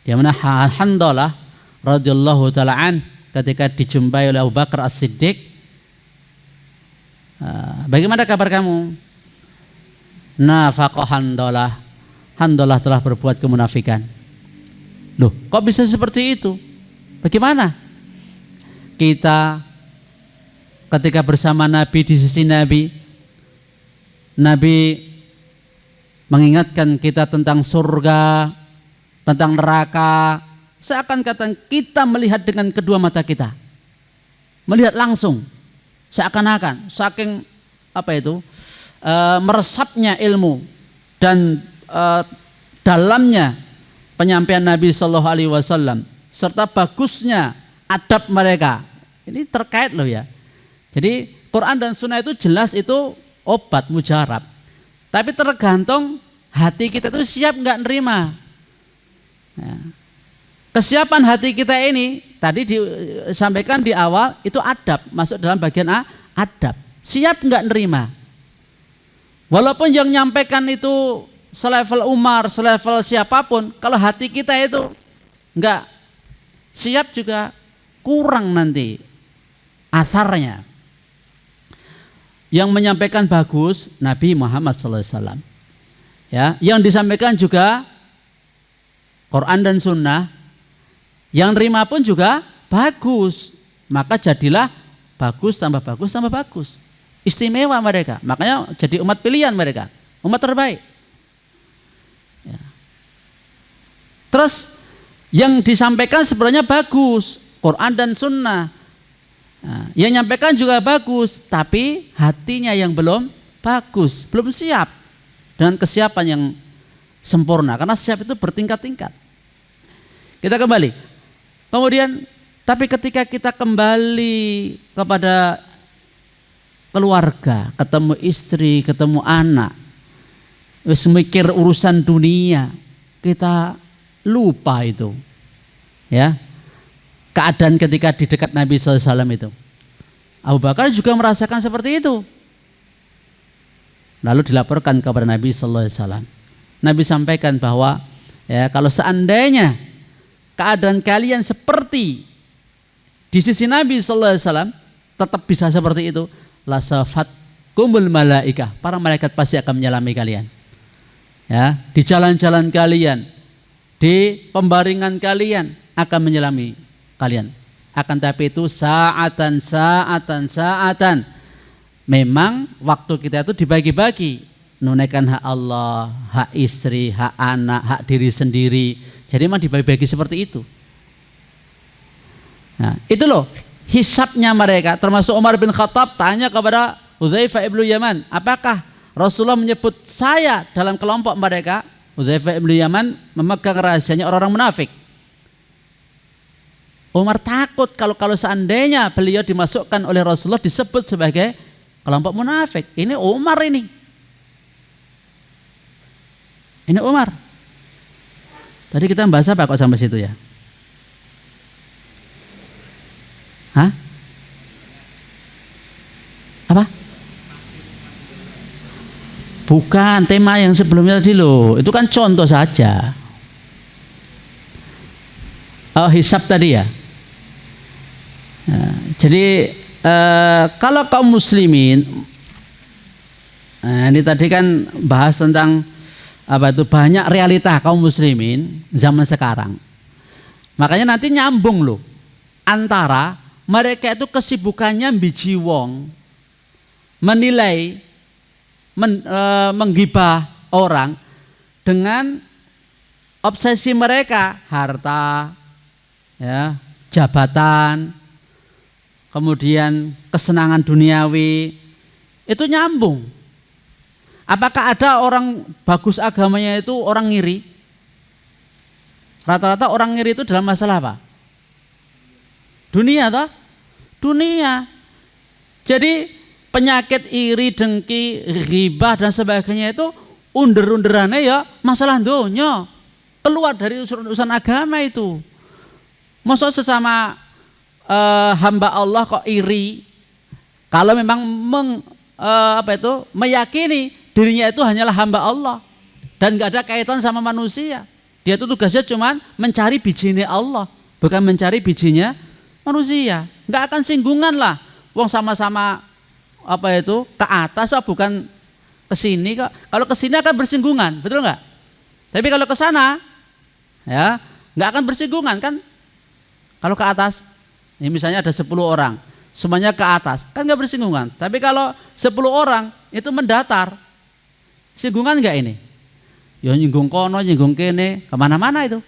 di mana Handalah radhiyallahu taala an ketika dijumpai oleh Abu Bakar As-Siddiq, bagaimana kabar kamu? Nafaqah Handalah, Handalah telah berbuat kemunafikan. Loh, kok bisa seperti itu? Bagaimana? Kita ketika bersama Nabi di sisi Nabi, Nabi mengingatkan kita tentang surga, tentang neraka, seakan-akan kita melihat dengan kedua mata kita, melihat langsung, seakan-akan saking meresapnya ilmu dan dalamnya penyampaian Nabi Shallallahu Alaihi Wasallam serta bagusnya adab mereka. Ini terkait loh ya. Jadi Quran dan Sunnah itu jelas itu obat mujarab. Tapi tergantung hati kita itu siap nggak nerima. Ya. Kesiapan hati kita ini tadi disampaikan di awal itu adab, masuk dalam bagian adab. Siap nggak nerima. Walaupun yang nyampaikan itu selevel Umar, selevel siapapun, kalau hati kita itu nggak siap juga kurang nanti asarnya. Yang menyampaikan bagus Nabi Muhammad SAW. Ya, yang disampaikan juga Quran dan Sunnah. Yang nerima pun juga bagus. Maka jadilah bagus tambah bagus tambah bagus. Istimewa mereka. Makanya jadi umat pilihan mereka, umat terbaik. Ya. Terus yang disampaikan sebenarnya bagus, Quran dan Sunnah. Nah, yang nyampaikan juga bagus, tapi hatinya yang belum bagus, belum siap dengan kesiapan yang sempurna. Karena siap itu bertingkat-tingkat. Kita kembali. Kemudian, tapi ketika kita kembali kepada keluarga, ketemu istri, ketemu anak, wis mikir urusan dunia, kita lupa itu. Ya. Keadaan ketika di dekat Nabi SAW itu. Abu Bakar juga merasakan seperti itu. Lalu dilaporkan kepada Nabi SAW. Nabi sampaikan bahwa ya, kalau seandainya keadaan kalian seperti di sisi Nabi SAW tetap bisa seperti itu, lasafat kumul malaikah, para malaikat pasti akan menyelami kalian. Ya, di jalan-jalan kalian, di pembaringan kalian akan menyelami kalian. Akan tapi itu saatan. Memang waktu kita itu dibagi-bagi. Menunaikan hak Allah, hak istri, hak anak, hak diri sendiri. Jadi memang dibagi-bagi seperti itu. Nah, itu loh hisabnya mereka. Termasuk Umar bin Khattab tanya kepada Hudzaifah ibnu Yaman, apakah Rasulullah menyebut saya dalam kelompok mereka? Hudzaifah ibnu Yaman memegang rahasianya orang-orang munafik. Umar takut kalau seandainya beliau dimasukkan oleh Rasulullah disebut sebagai kelompok munafik. Ini Umar ini. Ini Umar. Tadi kita bahas apa kok sampai situ ya? Hah? Apa? Bukan, tema yang sebelumnya tadi loh. Itu kan contoh saja. Oh, hisab tadi ya. Nah, jadi kalau kaum muslimin, ini tadi kan bahas tentang apa itu banyak realita kaum muslimin zaman sekarang. Makanya nanti nyambung loh antara mereka itu kesibukannya biji wong, menilai, menggibah orang dengan obsesi mereka harta, ya, jabatan, kemudian kesenangan duniawi, itu nyambung. Apakah ada orang bagus agamanya itu orang ngiri? Rata-rata orang ngiri itu dalam masalah apa? Dunia toh? Dunia. Jadi penyakit iri, dengki, ghibah dan sebagainya itu under-underannya ya masalah dunia. Keluar dari urusan agama itu. Maksud sesama hamba Allah kok iri? Kalau memang meyakini dirinya itu hanyalah hamba Allah dan nggak ada kaitan sama manusia. Dia itu tugasnya cuma mencari bijinya Allah, bukan mencari bijinya manusia. Nggak akan singgungan lah. Wong sama-sama ke atas, bukan ke sini kok. Kalau ke sini akan bersinggungan, betul nggak? Tapi kalau ke sana, ya nggak akan bersinggungan kan? Kalau ke atas, ini misalnya ada 10 orang, semuanya ke atas, kan nggak bersinggungan. Tapi kalau 10 orang itu mendatar, singgungan nggak ini? ya nyinggung kono, nyinggung kene, kemana-mana itu.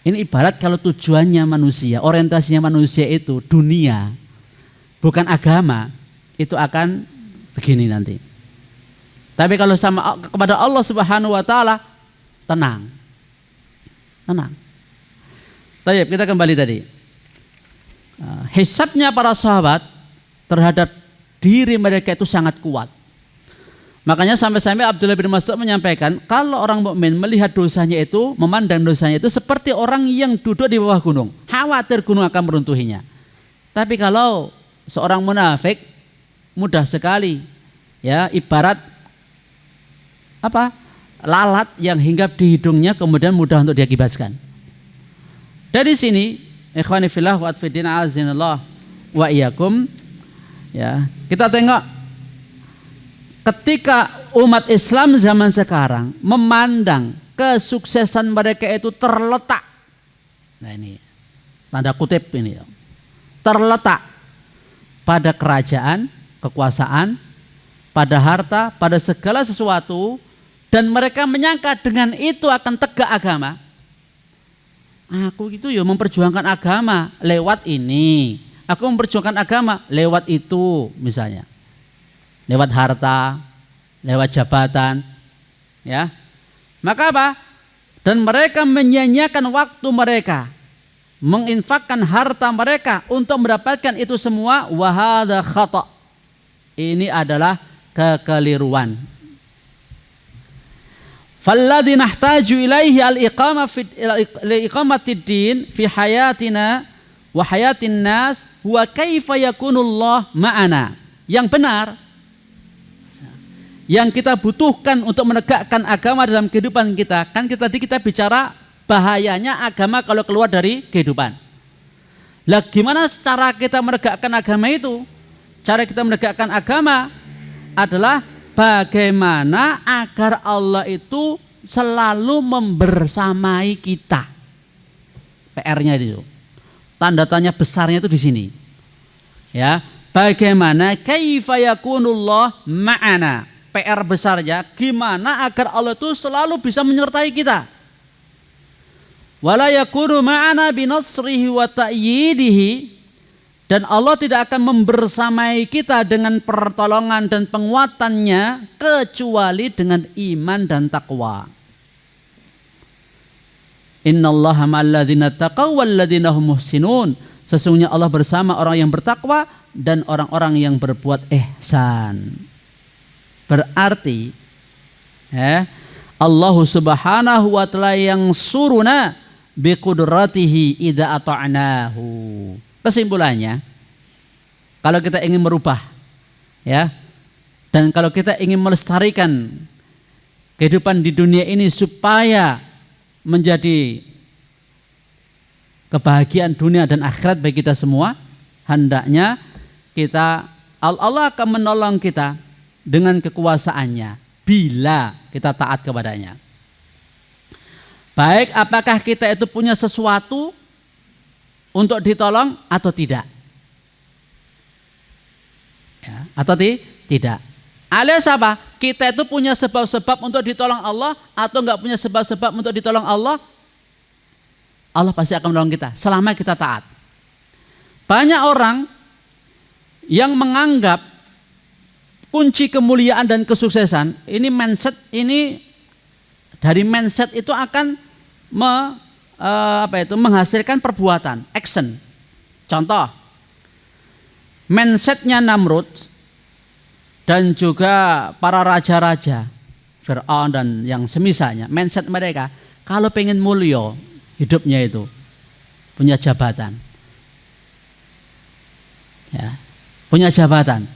Ini ibarat kalau tujuannya manusia, orientasinya manusia itu dunia, bukan agama, itu akan begini nanti. Tapi kalau sama kepada Allah Subhanahu wa taala, tenang. Tenang. Baik, kita kembali tadi. Hisabnya para sahabat terhadap diri mereka itu sangat kuat. Makanya sampai-sampai Abdullah bin Mas'ud menyampaikan, kalau orang mukmin melihat dosanya itu, memandang dosanya itu seperti orang yang duduk di bawah gunung, khawatir gunung akan meruntuhinya. Tapi kalau seorang munafik mudah sekali, ya, ibarat apa? Lalat yang hinggap di hidungnya kemudian mudah untuk dia kibaskan. Dari sini, ikhwani fillah wa atfidin azinallah wa iyyakum, ya, kita tengok ketika umat Islam zaman sekarang memandang kesuksesan mereka itu terletak, nah ini tanda kutip ini, terletak pada kerajaan, kekuasaan, pada harta, pada segala sesuatu, dan mereka menyangka dengan itu akan tegak agama. Aku itu ya memperjuangkan agama lewat ini, aku memperjuangkan agama lewat itu, misalnya lewat harta, lewat jabatan, ya. Maka apa? Dan mereka menyia-nyiakan waktu mereka, menginfakkan harta mereka untuk mendapatkan itu semua. Wa hadza khata'. Ini adalah kekeliruan. Falladzi nahtaju ilaihi al-iqama fi iqamatid din fi hayatina wa hayatin nas huwa kaifa yakunullah ma'ana. Yang benar, yang kita butuhkan untuk menegakkan agama dalam kehidupan kita, kan tadi kita bicara bahayanya agama kalau keluar dari kehidupan. Lah gimana cara kita menegakkan agama itu? Cara kita menegakkan agama adalah bagaimana agar Allah itu selalu membersamai kita. PR-nya itu, tanda tanya besarnya itu di sini. Ya, bagaimana kaifa yakunullah ma'ana? PR besarnya gimana agar Allah itu selalu bisa menyertai kita. Wala yakunu ma'ana binasrihi wa ta'yidihi, dan Allah tidak akan membersamai kita dengan pertolongan dan penguatannya kecuali dengan iman dan takwa. Innallaha ma'alladzina taqaw walladzina hum muhsinun. Sesungguhnya Allah bersama orang yang bertakwa dan orang-orang yang berbuat ihsan. Berarti Allah Subhanahu wa ta'ala yang suruna biqudratihi idza ata'nahu. Kesimpulannya, kalau kita ingin merubah, ya, dan kalau kita ingin melestarikan kehidupan di dunia ini supaya menjadi kebahagiaan dunia dan akhirat bagi kita semua, hendaknya kita, Allah akan menolong kita dengan kekuasaannya bila kita taat kepadanya. Baik apakah kita itu punya sesuatu untuk ditolong atau tidak, ya, atau tidak. Alias apa? Kita itu punya sebab-sebab untuk ditolong Allah atau enggak punya sebab-sebab untuk ditolong Allah, Allah pasti akan menolong kita selama kita taat. Banyak orang yang menganggap kunci kemuliaan dan kesuksesan ini mindset, ini dari mindset itu akan menghasilkan perbuatan, action. Contoh, mindsetnya Namrud dan juga para raja-raja Fir'aun dan yang semisalnya, mindset mereka kalau pengen mulia hidupnya itu punya jabatan, ya, punya jabatan,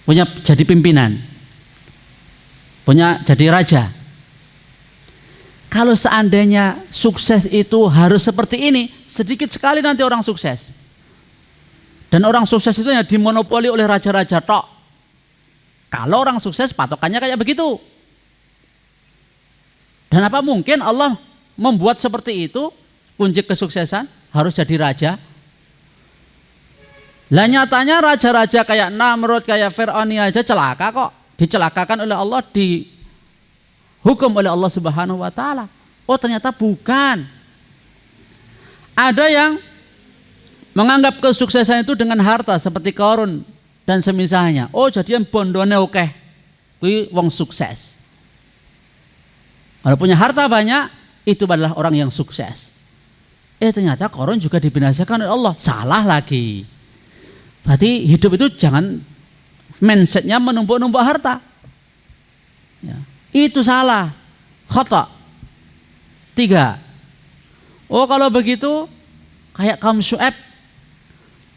punya jadi pimpinan, punya jadi raja. Kalau seandainya sukses itu harus seperti ini, sedikit sekali nanti orang sukses. Dan orang sukses itu ya dimonopoli oleh raja-raja tok. Kalau orang sukses patokannya kayak begitu. Dan apa mungkin Allah membuat seperti itu, kunci kesuksesan harus jadi raja? Lah nyatanya raja-raja kayak Namrud, kayak Fir'aun aja celaka kok. Dicelakakan oleh Allah, dihukum oleh Allah Subhanahu wa taala. Oh, ternyata bukan. Ada yang menganggap kesuksesan itu dengan harta seperti Qarun dan semisalnya. Oh, jadian bondone oke. Kuwi wong sukses. Kalau punya harta banyak, itu adalah orang yang sukses. Ternyata Qarun juga dibinasakan oleh Allah. Salah lagi. Berarti hidup itu jangan mindsetnya menumpuk-numpuk harta. Ya, itu salah. Khata. 3. Oh, kalau begitu kayak kaum Syuaib,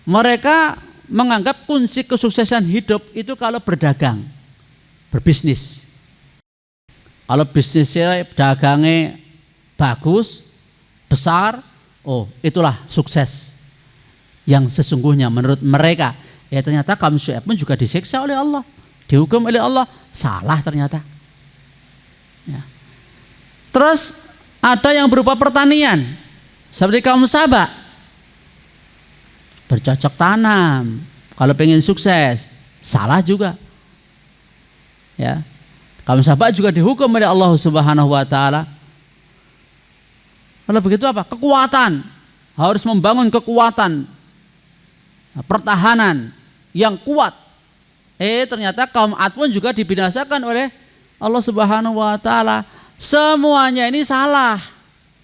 mereka menganggap kunci kesuksesan hidup itu kalau berdagang, berbisnis. Kalau bisnisnya, dagangnya bagus, besar, oh itulah sukses yang sesungguhnya menurut mereka. Ternyata kaum Syuaib pun juga disiksa oleh Allah, dihukum oleh Allah. Salah ternyata. Ya. Terus ada yang berupa pertanian, seperti kaum Saba, bercocok tanam. Kalau pengen sukses, salah juga. Ya, kaum Saba juga dihukum oleh Allah Subhanahu wa taala. Kalau begitu apa? Kekuatan, harus membangun kekuatan pertahanan yang kuat. Ternyata kaum Ad pun juga dibinasakan oleh Allah Subhanahu wa taala. Semuanya ini salah.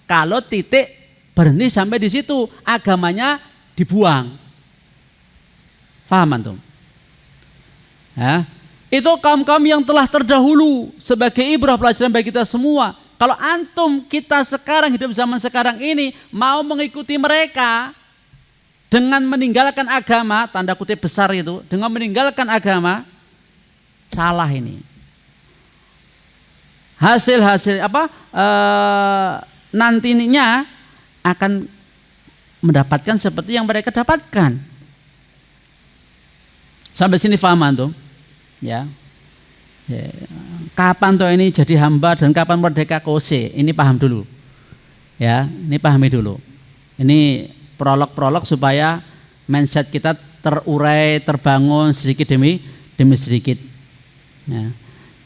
Kalau titik berhenti sampai di situ, agamanya dibuang. Paham antum? Ya. Itu kaum-kaum yang telah terdahulu sebagai ibrah pelajaran bagi kita semua. Kalau antum kita sekarang hidup zaman sekarang ini mau mengikuti mereka dengan meninggalkan agama, tanda kutip besar itu, dengan meninggalkan agama, salah ini. Hasil-hasil nantinya akan mendapatkan seperti yang mereka dapatkan. Sampai sini paham antum? Ya. Kapan toh ini jadi hamba dan kapan merdeka kose? Ini paham dulu. Ya, ini pahami dulu. Ini prolog-prolog supaya mindset kita terurai, terbangun sedikit demi sedikit. Ya.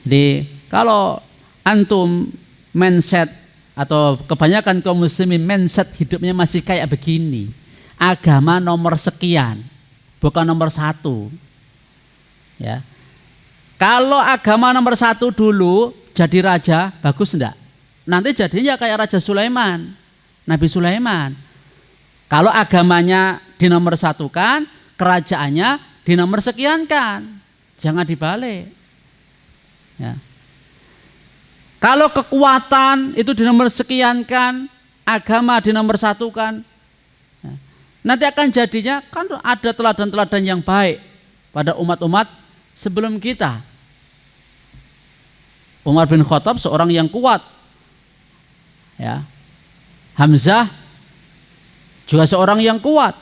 Jadi kalau antum mindset atau kebanyakan kaum muslimin mindset hidupnya masih kayak begini, agama nomor sekian, bukan nomor 1. Ya, kalau agama nomor 1 dulu jadi raja, bagus enggak? Nanti jadinya kayak Raja Sulaiman, Nabi Sulaiman. Kalau agamanya dinomor 1-kan, kerajaannya dinomor sekian-kan, jangan dibalik. Ya. Kalau kekuatan itu dinomor sekian-kan, agama dinomor 1-kan, ya, nanti akan jadinya kan ada teladan-teladan yang baik pada umat-umat sebelum kita. Umar bin Khattab seorang yang kuat, ya. Hamzah juga seorang yang kuat.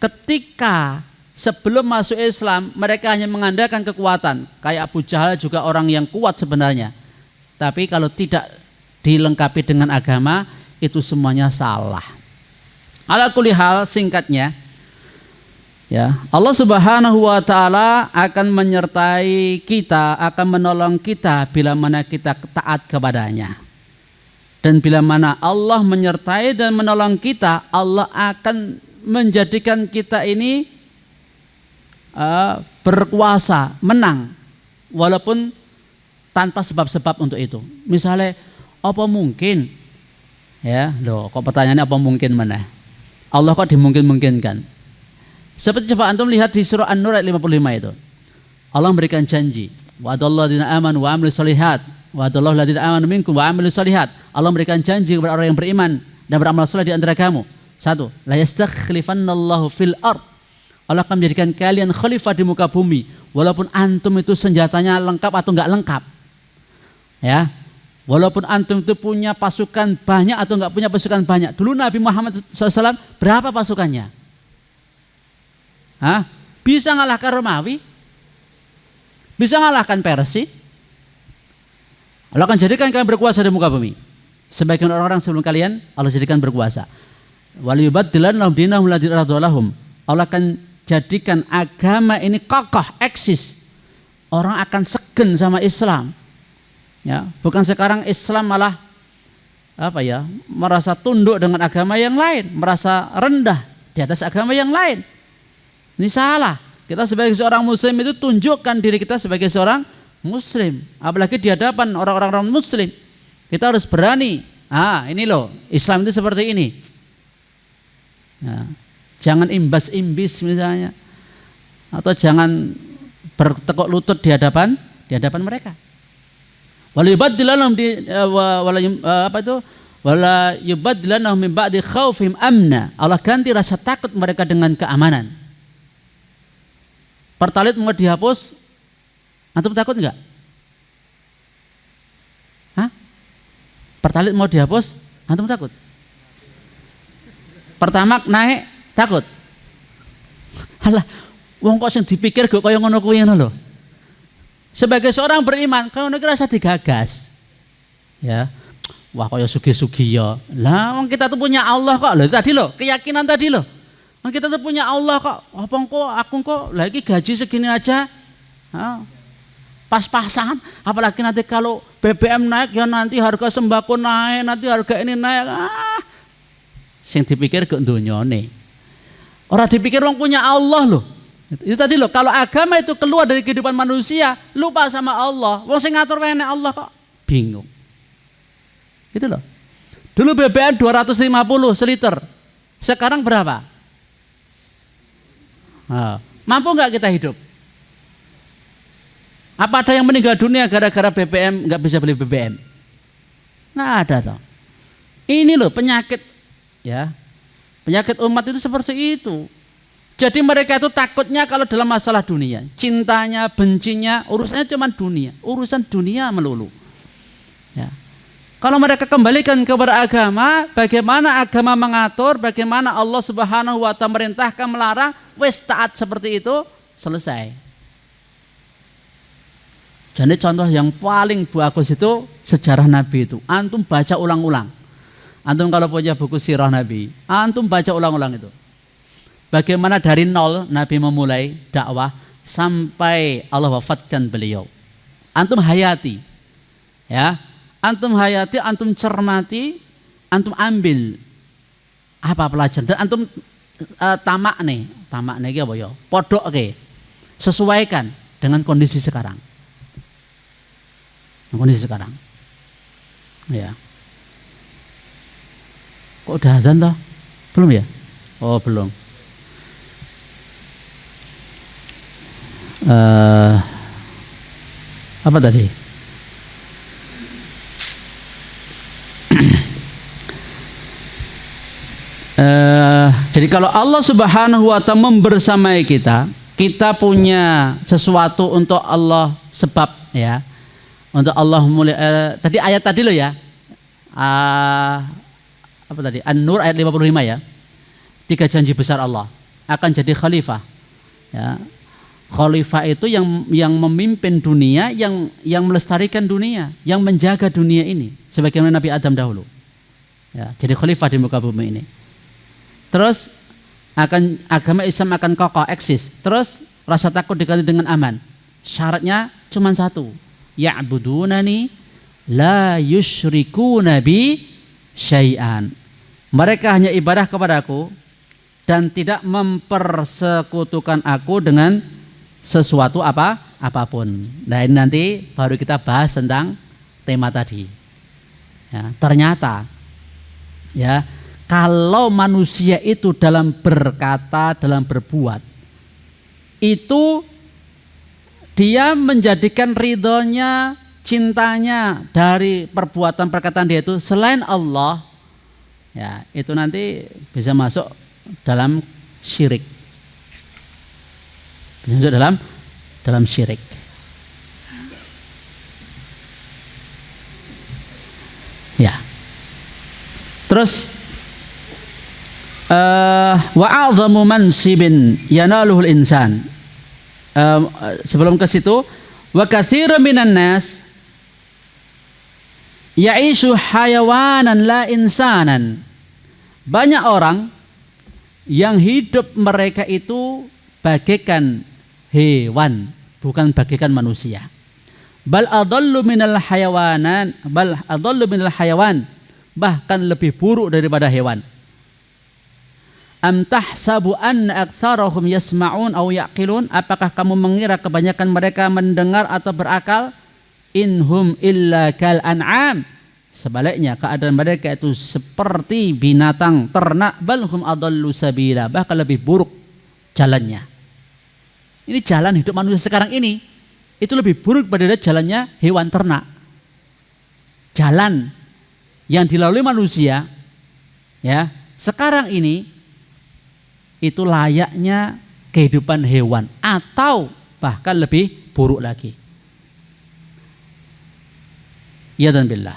Ketika sebelum masuk Islam mereka hanya mengandalkan kekuatan. Kayak Abu Jahal juga orang yang kuat sebenarnya. Tapi kalau tidak dilengkapi dengan agama, itu semuanya salah. Ala kulli hal, singkatnya, ya, Allah Subhanahu wa taala akan menyertai kita, akan menolong kita bila mana kita taat kepadanya. Dan bila mana Allah menyertai dan menolong kita, Allah akan menjadikan kita ini berkuasa, menang, walaupun tanpa sebab-sebab untuk itu. Misalnya, apa mungkin? Ya, loh, kok pertanyaannya apa mungkin mana? Allah kok dimungkin-mungkinkan? Seperti coba antum lihat di surah An-Nur ayat 55 itu. Allah memberikan janji, wa'adallahu ladzina amanu wa 'amilus shalihat, wa'adallahu ladzina amanu minkum wa 'amilus shalihat. Allah memberikan janji kepada orang yang beriman dan beramal saleh di antara kamu. 1, la yastakhlifannallahu fil ard. Allah akan menjadikan kalian khalifah di muka bumi, walaupun antum itu senjatanya lengkap atau enggak lengkap. Ya. Walaupun antum itu punya pasukan banyak atau enggak punya pasukan banyak. Dulu Nabi Muhammad SAW berapa pasukannya? Bisa ngalahkan Romawi? Bisa ngalahkan Persia? Allah akan jadikan kalian berkuasa di muka bumi. Sebagian orang-orang sebelum kalian Allah jadikan berkuasa. Waliyubaddilannahum dinahum ladzi radalahum. Allah akan jadikan agama ini kokoh, eksis. Orang akan segen sama Islam. Ya, bukan sekarang Islam malah merasa tunduk dengan agama yang lain, merasa rendah di atas agama yang lain. Ini salah. Kita sebagai seorang muslim itu tunjukkan diri kita sebagai seorang muslim, apalagi di hadapan orang-orang muslim. Kita harus berani. Ini loh, Islam itu seperti ini. Ya, jangan imbas-imbis misalnya, atau jangan bertekuk lutut di hadapan mereka. Wala yubaddilannahum min ba'di khaufihim amna. Allah ganti rasa takut mereka dengan keamanan. Pertalite mau dihapus, antum takut enggak? Pertalite mau dihapus, antum takut? Pertamax naik, takut? Halah, wong kok sing dipikir kok kaya ngono kuwi ngono lho. Sebagai seorang beriman, kalau negara rasa digagas, ya, wah kaya sugi-sugi ya. Lah, wong kita tuh punya Allah kok. Loh tadi loh, keyakinan tadi loh. Wong kita tuh punya Allah kok. Apa aku kok lagi gaji segini aja, pas-pasan. Apalagi nanti kalau BBM naik, ya nanti harga sembako naik, nanti harga ini naik. Sing dipikir ke dunyane. Orang dipikir wong punya Allah loh. Itu tadi loh, kalau agama itu keluar dari kehidupan manusia, lupa sama Allah. Wong sing ngatur wene Allah kok bingung. Gitu loh. Dulu BBM 250 seliter. Sekarang berapa? Mampu nggak kita hidup? Apa ada yang meninggal dunia gara-gara BBM nggak bisa beli BBM? Nggak ada toh. Ini loh penyakit, ya. Penyakit umat itu seperti itu. Jadi mereka itu takutnya kalau dalam masalah dunia, cintanya, bencinya, urusannya cuma dunia, urusan dunia melulu. Ya. Kalau mereka kembalikan kepada agama, bagaimana agama mengatur, bagaimana Allah Subhanahu wa Ta'ala merintahkan, melarang, wes taat seperti itu, selesai. Jadi contoh yang paling bagus itu sejarah Nabi itu. Antum baca ulang-ulang. Antum kalau punya buku sirah Nabi, antum baca ulang-ulang itu. Bagaimana dari nol Nabi memulai dakwah sampai Allah wafatkan beliau. Antum hayati, ya, antum hayati, antum cermati, antum ambil apa pelajaran dan antum tamak nih apa ya? Podok sesuaikan dengan kondisi sekarang. Kondisi sekarang, ya. Kok udah azan toh? Belum ya? Oh belum. Apa tadi? Jadi kalau Allah Subhanahu wa Ta'ala membersamai kita, kita punya sesuatu untuk Allah sebab, ya. Untuk Allah mulai tadi ayat tadi loh ya. Apa tadi? An-Nur ayat 55 ya. 3 janji besar Allah akan jadi khalifah. Ya. Khalifah itu yang memimpin dunia, yang melestarikan dunia, yang menjaga dunia ini, sebagaimana Nabi Adam dahulu. Ya, jadi khalifah di muka bumi ini. Terus agama Islam akan kokoh, eksis. Terus rasa takut diganti dengan aman. Syaratnya cuma satu, ya'budunani la yusyrikuna bi syai'an. Mereka hanya ibadah kepadaku dan tidak mempersekutukan aku dengan sesuatu apapun. Nah ini nanti baru kita bahas tentang tema tadi. Ya, ternyata ya kalau manusia itu dalam berkata, dalam berbuat itu dia menjadikan ridhonya, cintanya dari perbuatan perkataan dia itu selain Allah, ya itu nanti bisa masuk dalam syirik. Bisa masuk dalam syirik. Ya. Terus wa a'dhamu mansibin yanaluhul insan. Sebelum ke situ, wa katsirun minan nas ya'ishu hayawanan la insanan. Banyak orang yang hidup mereka itu bagaikan hewan, bukan bagaikan manusia. Bal adallu minal hayawanan, bal adallu minal hayawan, bahkan lebih buruk daripada hewan. Am tahsabu anna aktsarahum yasma'un aw yaqilun, apakah kamu mengira kebanyakan mereka mendengar atau berakal? Inhum illa kal an'am, sebaliknya keadaan mereka itu seperti binatang ternak. Balhum adallu sabila, bahkan lebih buruk jalannya. Ini jalan hidup manusia sekarang ini itu lebih buruk daripada jalannya hewan ternak. Jalan yang dilalui manusia ya sekarang ini itu layaknya kehidupan hewan atau bahkan lebih buruk lagi. Ya dan billah.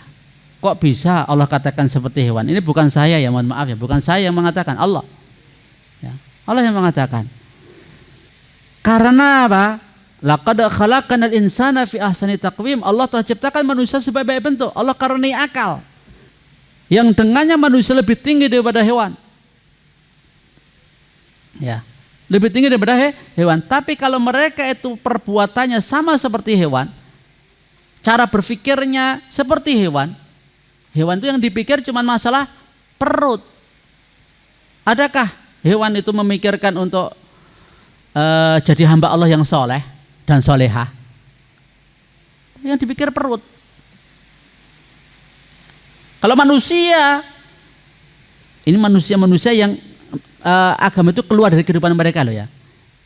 Kok bisa Allah katakan seperti hewan? Ini bukan saya ya, mohon maaf ya, bukan saya yang mengatakan, Allah. Ya, Allah yang mengatakan. Karena apa? Laqad khalaqanal insana fi ahsani taqwim. Allah telah ciptakan manusia sebaik-baik bentuk. Allah karuniai akal yang dengannya manusia lebih tinggi daripada hewan. Ya, lebih tinggi daripada hewan. Tapi kalau mereka itu perbuatannya sama seperti hewan, cara berpikirnya seperti hewan, hewan itu yang dipikir cuma masalah perut. Adakah hewan itu memikirkan untuk jadi hamba Allah yang soleh dan solehah? Yang dipikir perut. Kalau manusia, ini manusia-manusia yang agama itu keluar dari kehidupan mereka loh ya,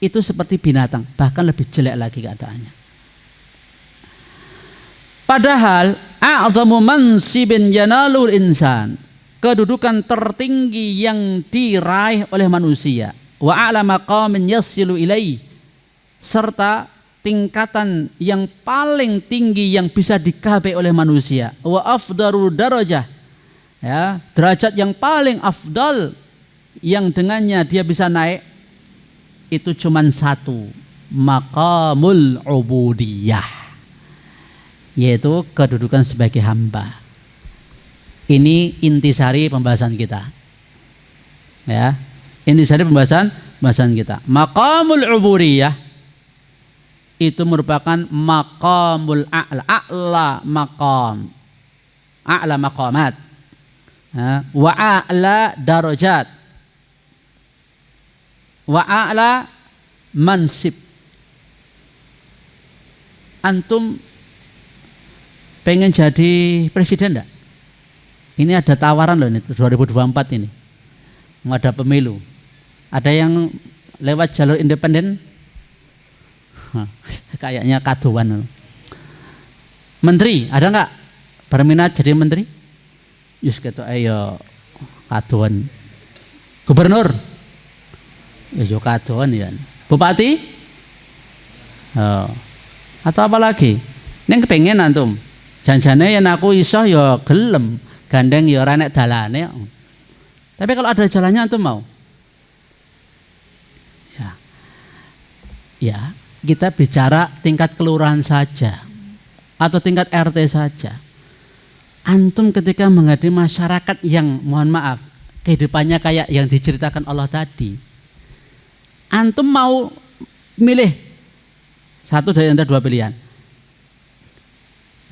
itu seperti binatang, bahkan lebih jelek lagi keadaannya. Padahal a'zamu mansibin yanalul insan, kedudukan tertinggi yang diraih oleh manusia, wa a'la maqamin yasilu ilaihi, serta tingkatan yang paling tinggi yang bisa dicapai oleh manusia, wa afdalu darajah, ya, derajat yang paling afdal yang dengannya dia bisa naik itu cuman satu, maqamul ubudiyah, yaitu kedudukan sebagai hamba. Ini intisari pembahasan kita. Ya, intisari pembahasan kita. Maqamul ubudiyah itu merupakan maqamul a'la maqam, a'la maqamat, ya, wa a'la darajat, wa a'la mansib. Antum pengen jadi presiden enggak? Ini ada tawaran loh, ini 2024 ini mau ada pemilu. Ada yang lewat jalur independen? Kayaknya kaduan. Menteri ada enggak berminat jadi menteri? Yus gitu ayo kaduan. Gubernur ya juga kaduan ya. Bupati? Oh. Atau apa lagi? Neng kepengen antum. Janjane yen aku iso ya gelem, gandeng ya ora nek dalane. Tapi kalau ada jalannya antum mau? Ya. Ya, kita bicara tingkat kelurahan saja atau tingkat RT saja. Antum ketika menghadapi masyarakat yang mohon maaf, kehidupannya kayak yang diceritakan Allah tadi. Antum mau milih satu dari antara dua pilihan.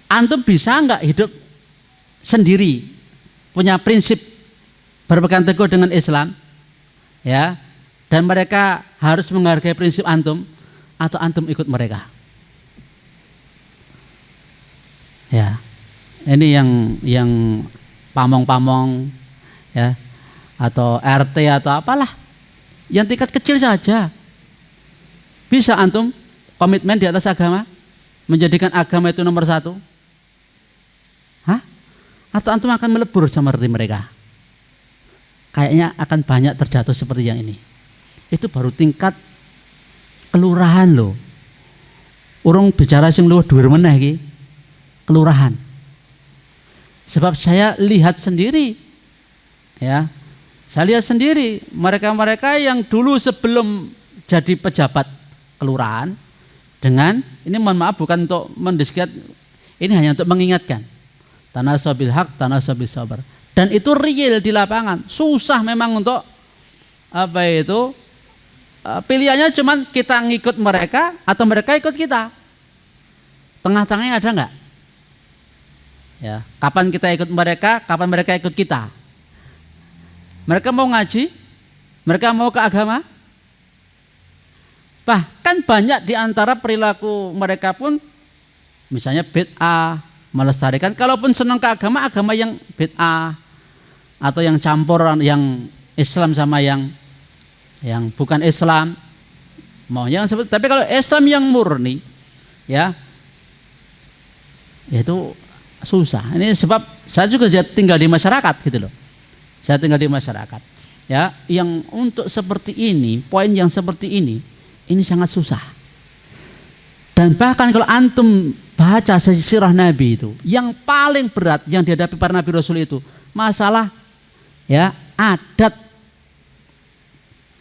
Antum bisa enggak hidup sendiri, punya prinsip berpegang teguh dengan Islam, ya, dan mereka harus menghargai prinsip antum, atau antum ikut mereka? Ya, ini yang pamong-pamong, ya, atau RT atau apalah, yang tingkat kecil saja. Bisa antum komitmen di atas agama, menjadikan agama itu nomor satu? Hah? Atau antum akan melebur seperti mereka? Kayaknya akan banyak terjatuh seperti yang ini. Itu baru tingkat kelurahan loh. Urung bicara sing luwih dhuwur meneh iki. Kelurahan. Sebab saya lihat sendiri, ya, saya lihat sendiri mereka-mereka yang dulu sebelum jadi pejabat kelurahan, dengan ini mohon maaf bukan untuk mendiskusikan, ini hanya untuk mengingatkan, tanasabil haq, tanasabil sabar, dan itu real di lapangan. Susah memang untuk apa itu, pilihannya cuman kita ngikut mereka atau mereka ikut kita. Tengah-tengahnya ada nggak? Ya, kapan kita ikut mereka, kapan mereka ikut kita? Mereka mau ngaji, mereka mau ke agama. Bahkan banyak di antara perilaku mereka pun, misalnya bid'ah, melestarikan. Kalaupun senang ke agama, agama yang bid'ah atau yang campuran, yang Islam sama yang bukan Islam, maunya seperti. Tapi kalau Islam yang murni, ya itu susah. Ini sebab saya juga tinggal di masyarakat gitu loh. Saya tinggal di masyarakat. Ya, yang untuk seperti ini, poin yang seperti ini sangat susah. Dan bahkan kalau antum baca sirah Nabi itu, yang paling berat yang dihadapi para Nabi Rasul itu masalah ya adat,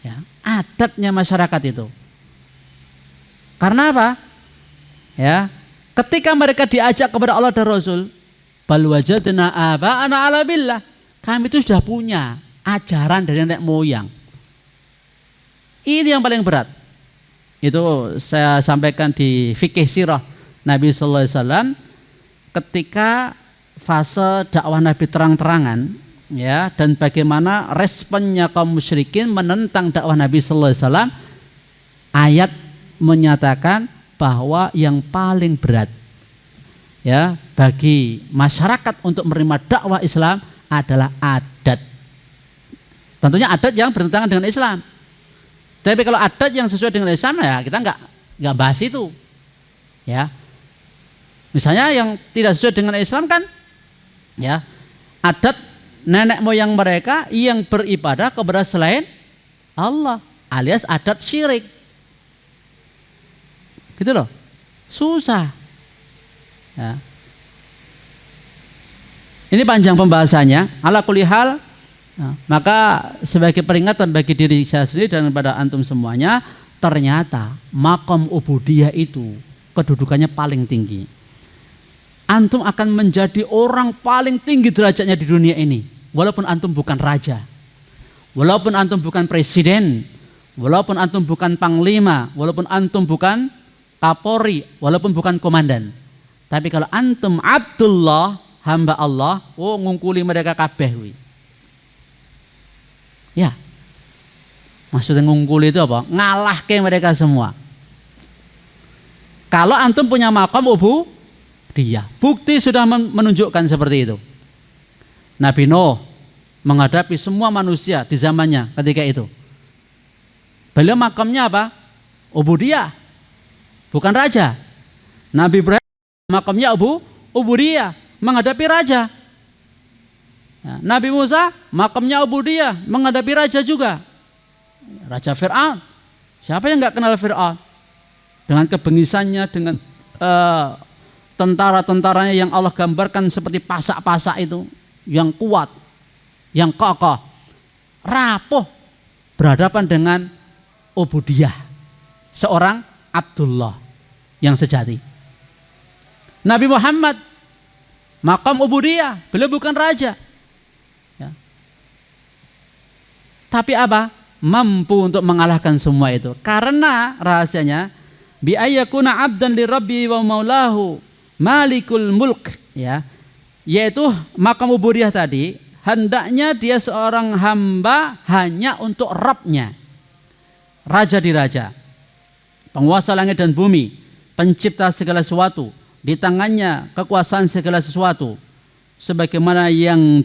ya adatnya masyarakat itu. Karena apa? Ya, ketika mereka diajak kepada Allah dan Rasul, bal wajadna aba'ana ala billah, kami itu sudah punya ajaran dari nenek moyang. Ini yang paling berat. Itu saya sampaikan di fikih sirah Nabi sallallahu alaihi wasallam ketika fase dakwah Nabi terang-terangan, ya, dan bagaimana responnya kaum musyrikin menentang dakwah Nabi sallallahu alaihi wasallam. Ayat menyatakan bahwa yang paling berat, ya, bagi masyarakat untuk menerima dakwah Islam adalah adat. Tentunya adat yang bertentangan dengan Islam. Tapi kalau adat yang sesuai dengan Islam, ya kita nggak bahas itu. Ya, misalnya yang tidak sesuai dengan Islam kan, ya, adat nenek moyang mereka yang beribadah kepada selain Allah, alias adat syirik. Gitu loh, susah. Ya. Ini panjang pembahasannya. Ala kulli hal, nah, maka sebagai peringatan bagi diri saya sendiri dan pada antum semuanya, ternyata maqam ubudiyah itu kedudukannya paling tinggi. Antum akan menjadi orang paling tinggi derajatnya di dunia ini, walaupun antum bukan raja, walaupun antum bukan presiden, walaupun antum bukan panglima, walaupun antum bukan kapolri, walaupun bukan komandan. Tapi kalau antum Abdullah, hamba Allah, oh ngungkuli mereka kabeh. Ya, maksudnya ngungkuli itu apa? Ngalah ke mereka semua. Kalau antum punya maqam ubudiyah, bukti sudah menunjukkan seperti itu. Nabi Nuh menghadapi semua manusia di zamannya ketika itu. Beliau makamnya apa? Ubudiyah, bukan raja. Nabi Ibrahim makamnya ubudiyah, menghadapi raja. Ya, Nabi Musa makamnya ubudiyah, menghadapi raja juga. Raja Fir'aun. Siapa yang nggak kenal Fir'aun? Dengan kebengisannya, dengan tentara-tentaranya yang Allah gambarkan seperti pasak-pasak itu, yang kuat, yang kokoh, rapuh, berhadapan dengan ubudiyah, seorang Abdullah yang sejati. Nabi Muhammad makam ubudiyah, beliau bukan raja, ya. Tapi apa? Mampu untuk mengalahkan semua itu. Karena rahasianya bi ayyakuna abdan li rabbi wa maulahu malikul mulk, ya, yaitu makam ubudiyah tadi hendaknya dia seorang hamba hanya untuk Rabbnya, raja di raja, penguasa langit dan bumi, pencipta segala sesuatu, di tangannya kekuasaan segala sesuatu, sebagaimana yang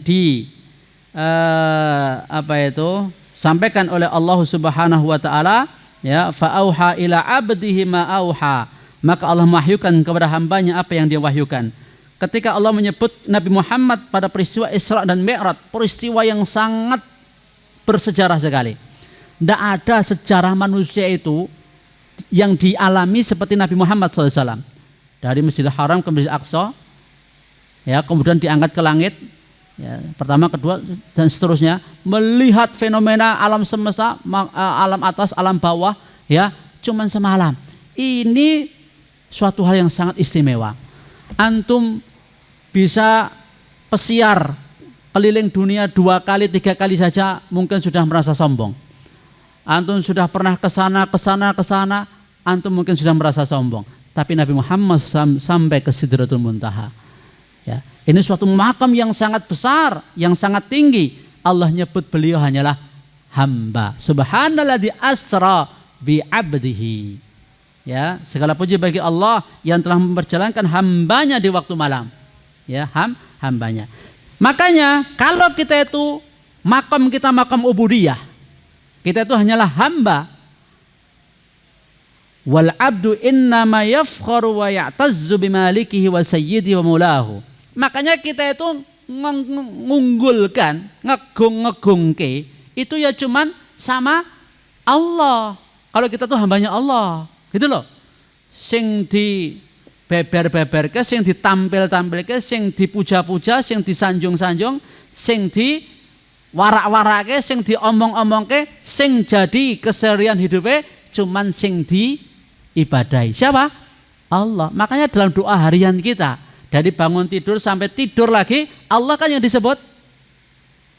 sampaikan oleh Allah Subhanahu wa taala, ya, fa auha ila abdihi ma auha, maka Allah mewahyukan kepada hambanya apa yang dia wahyukan. Ketika Allah menyebut Nabi Muhammad pada peristiwa Isra dan Mi'raj, peristiwa yang sangat bersejarah sekali. Tidak ada sejarah manusia itu yang dialami seperti Nabi Muhammad SAW. Dari Masjidil Haram ke Masjidil Aqsa, ya, kemudian diangkat ke langit, ya, pertama, kedua, dan seterusnya, melihat fenomena alam semesta, alam atas, alam bawah, ya, cuman semalam. Ini suatu hal yang sangat istimewa. Antum bisa pesiar keliling dunia 2 kali 3 kali saja mungkin sudah merasa sombong. Antum sudah pernah ke sana, antum mungkin sudah merasa sombong. tapi Nabi Muhammad sampai ke Sidratul Muntaha. Ya, ini suatu makam yang sangat besar, yang sangat tinggi. Allah nyebut beliau hanyalah hamba. Subhanalladzi asra bi 'abdihi. Ya, segala puji bagi Allah yang telah memperjalankan hambanya di waktu malam. Ya, hambanya. Makanya kalau kita itu makam kita makam ubudiyah, kita itu hanyalah hamba. Wal 'abdu innama yafkharu wa ya'tazzu bimalikihi wa sayyidihi wa maulahu. Makanya kita itu mengunggulkan, ngegungke itu ya cuman sama Allah. Kalau kita tuh hambanya Allah, gitu loh. Sing di beber-beberke, sing ditampil-tampilke, sing dipuja-puja, sing disanjung-sanjung, sing di warak-warake, sing diomong-omongke, sing jadi keseharian hidupnya cuman sing diibadahi. Siapa? Allah. Makanya dalam doa harian kita, dari bangun tidur sampai tidur lagi, Allah kan yang disebut.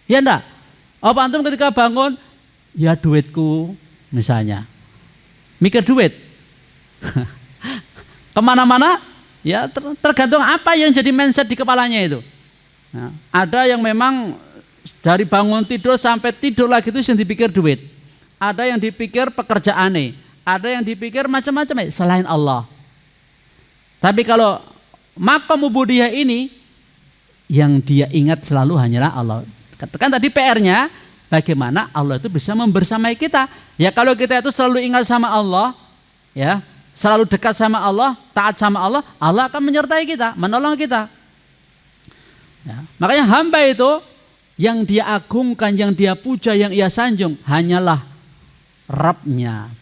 Ya enggak? Apa antum ketika bangun, ya duitku misalnya, mikir duit. Kemana-mana, ya tergantung apa yang jadi mindset di kepalanya itu. Nah, ada yang memang dari bangun tidur sampai tidur lagi itu yang dipikir duit. Ada yang dipikir pekerjaane, ada yang dipikir macam-macam selain Allah. Tapi kalau makom ubudiyah ini, yang dia ingat selalu hanyalah Allah. Kan tadi PR-nya, bagaimana Allah itu bisa membersamai kita. Ya kalau kita itu selalu ingat sama Allah, ya selalu dekat sama Allah, taat sama Allah, Allah akan menyertai kita, menolong kita. Ya, makanya hamba itu yang dia agungkan, yang dia puja, yang ia sanjung hanyalah Rabbnya,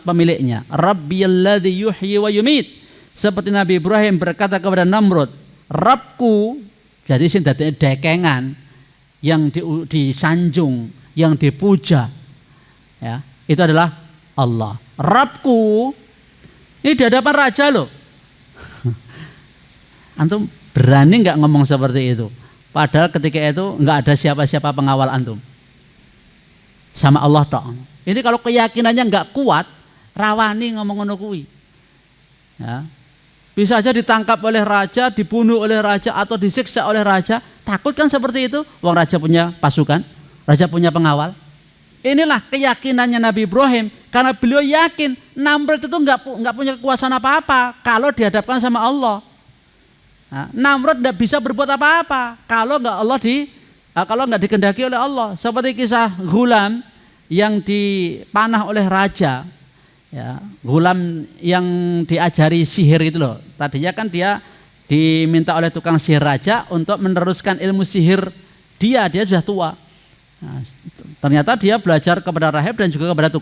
pemiliknya. Rabbiyalladzi yuhyi wa yumit. Seperti Nabi Ibrahim berkata kepada Namrud, Rabbku, jadi sing dadekne dekengan, yang disanjung, yang dipuja, ya itu adalah Allah. Rabbku. Ini di hadapan raja loh. Antum berani nggak ngomong seperti itu? Padahal ketika itu nggak ada siapa-siapa pengawal antum. Sama Allah tok. Ini kalau keyakinannya nggak kuat, rawani ngomong ngono kuwi. Ya. Bisa aja ditangkap oleh raja, dibunuh oleh raja atau disiksa oleh raja. Takut kan seperti itu? Wong raja punya pasukan, raja punya pengawal. Inilah keyakinannya Nabi Ibrahim, karena beliau yakin Namrud itu nggak punya kekuasaan apa-apa kalau dihadapkan sama Allah. Nah, Namrud nggak bisa berbuat apa-apa kalau nggak dikehendaki oleh Allah. Seperti kisah Ghulam yang dipanah oleh raja, ya, Ghulam yang diajari sihir itu loh. Tadinya kan dia diminta oleh tukang sihir raja untuk meneruskan ilmu sihir dia sudah tua. Nah, ternyata dia belajar kepada rahib dan juga kepada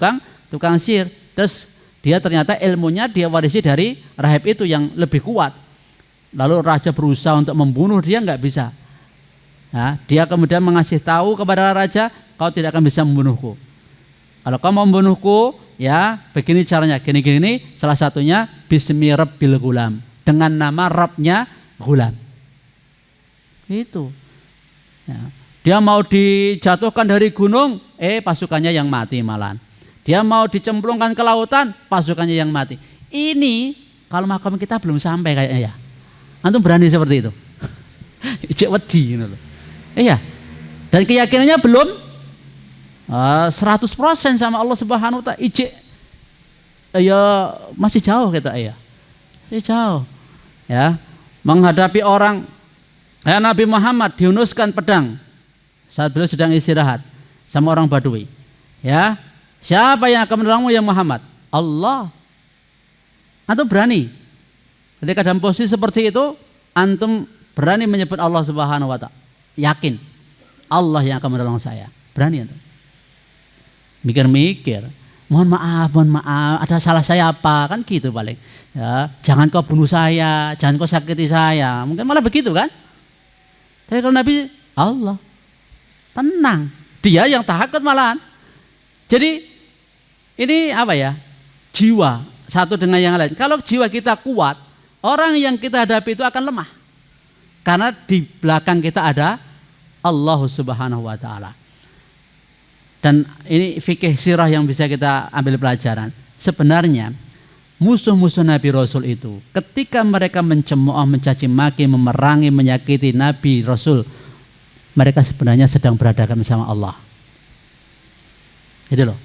tukang sihir. Terus dia ternyata ilmunya dia warisi dari rahib itu yang lebih kuat. Lalu raja berusaha untuk membunuh dia, nggak bisa. Nah, dia kemudian mengasih tahu kepada raja, kau tidak akan bisa membunuhku. Kalau kau mau membunuhku, ya begini caranya, gini. Salah satunya bismi rabbil ghulam, dengan nama Rabbnya Ghulam. Itu. Ya. Dia mau dijatuhkan dari gunung, pasukannya yang mati malahan. Dia mau dicemplungkan ke lautan, pasukannya yang mati. Ini kalau makam kita belum sampai kayaknya ya. Antum berani seperti itu? Ijek wedi gitu loh. Iya. Dan keyakinannya belum 100% sama Allah Subhanahu wa taala. Ijek ya masih jauh kita ya. Masih jauh. Ya. Menghadapi orang Nabi Muhammad dihunuskan pedang saat beliau sedang istirahat sama orang Badui. Ya, siapa yang akan menolongmu ya Muhammad? Allah. Antum berani? Ketika dalam posisi seperti itu, antum berani menyebut Allah Subhanahu wa taala. Yakin Allah yang akan menolong saya. Berani antum? Mikir-mikir. Mohon maaf, ada salah saya apa? Kan gitu paling. Ya, jangan kau bunuh saya, jangan kau sakiti saya. Mungkin malah begitu kan? Tapi kalau Nabi Allah tenang, dia yang takut malahan. Jadi ini apa ya? Jiwa satu dengan yang lain. Kalau jiwa kita kuat, orang yang kita hadapi itu akan lemah. Karena di belakang kita ada Allah Subhanahu wa taala. Dan ini fikih sirah yang bisa kita ambil pelajaran. Sebenarnya musuh-musuh Nabi Rasul itu ketika mereka mencemooh, mencaci maki, memerangi, menyakiti Nabi Rasul, mereka sebenarnya sedang berhadapan sama Allah. Itu loh.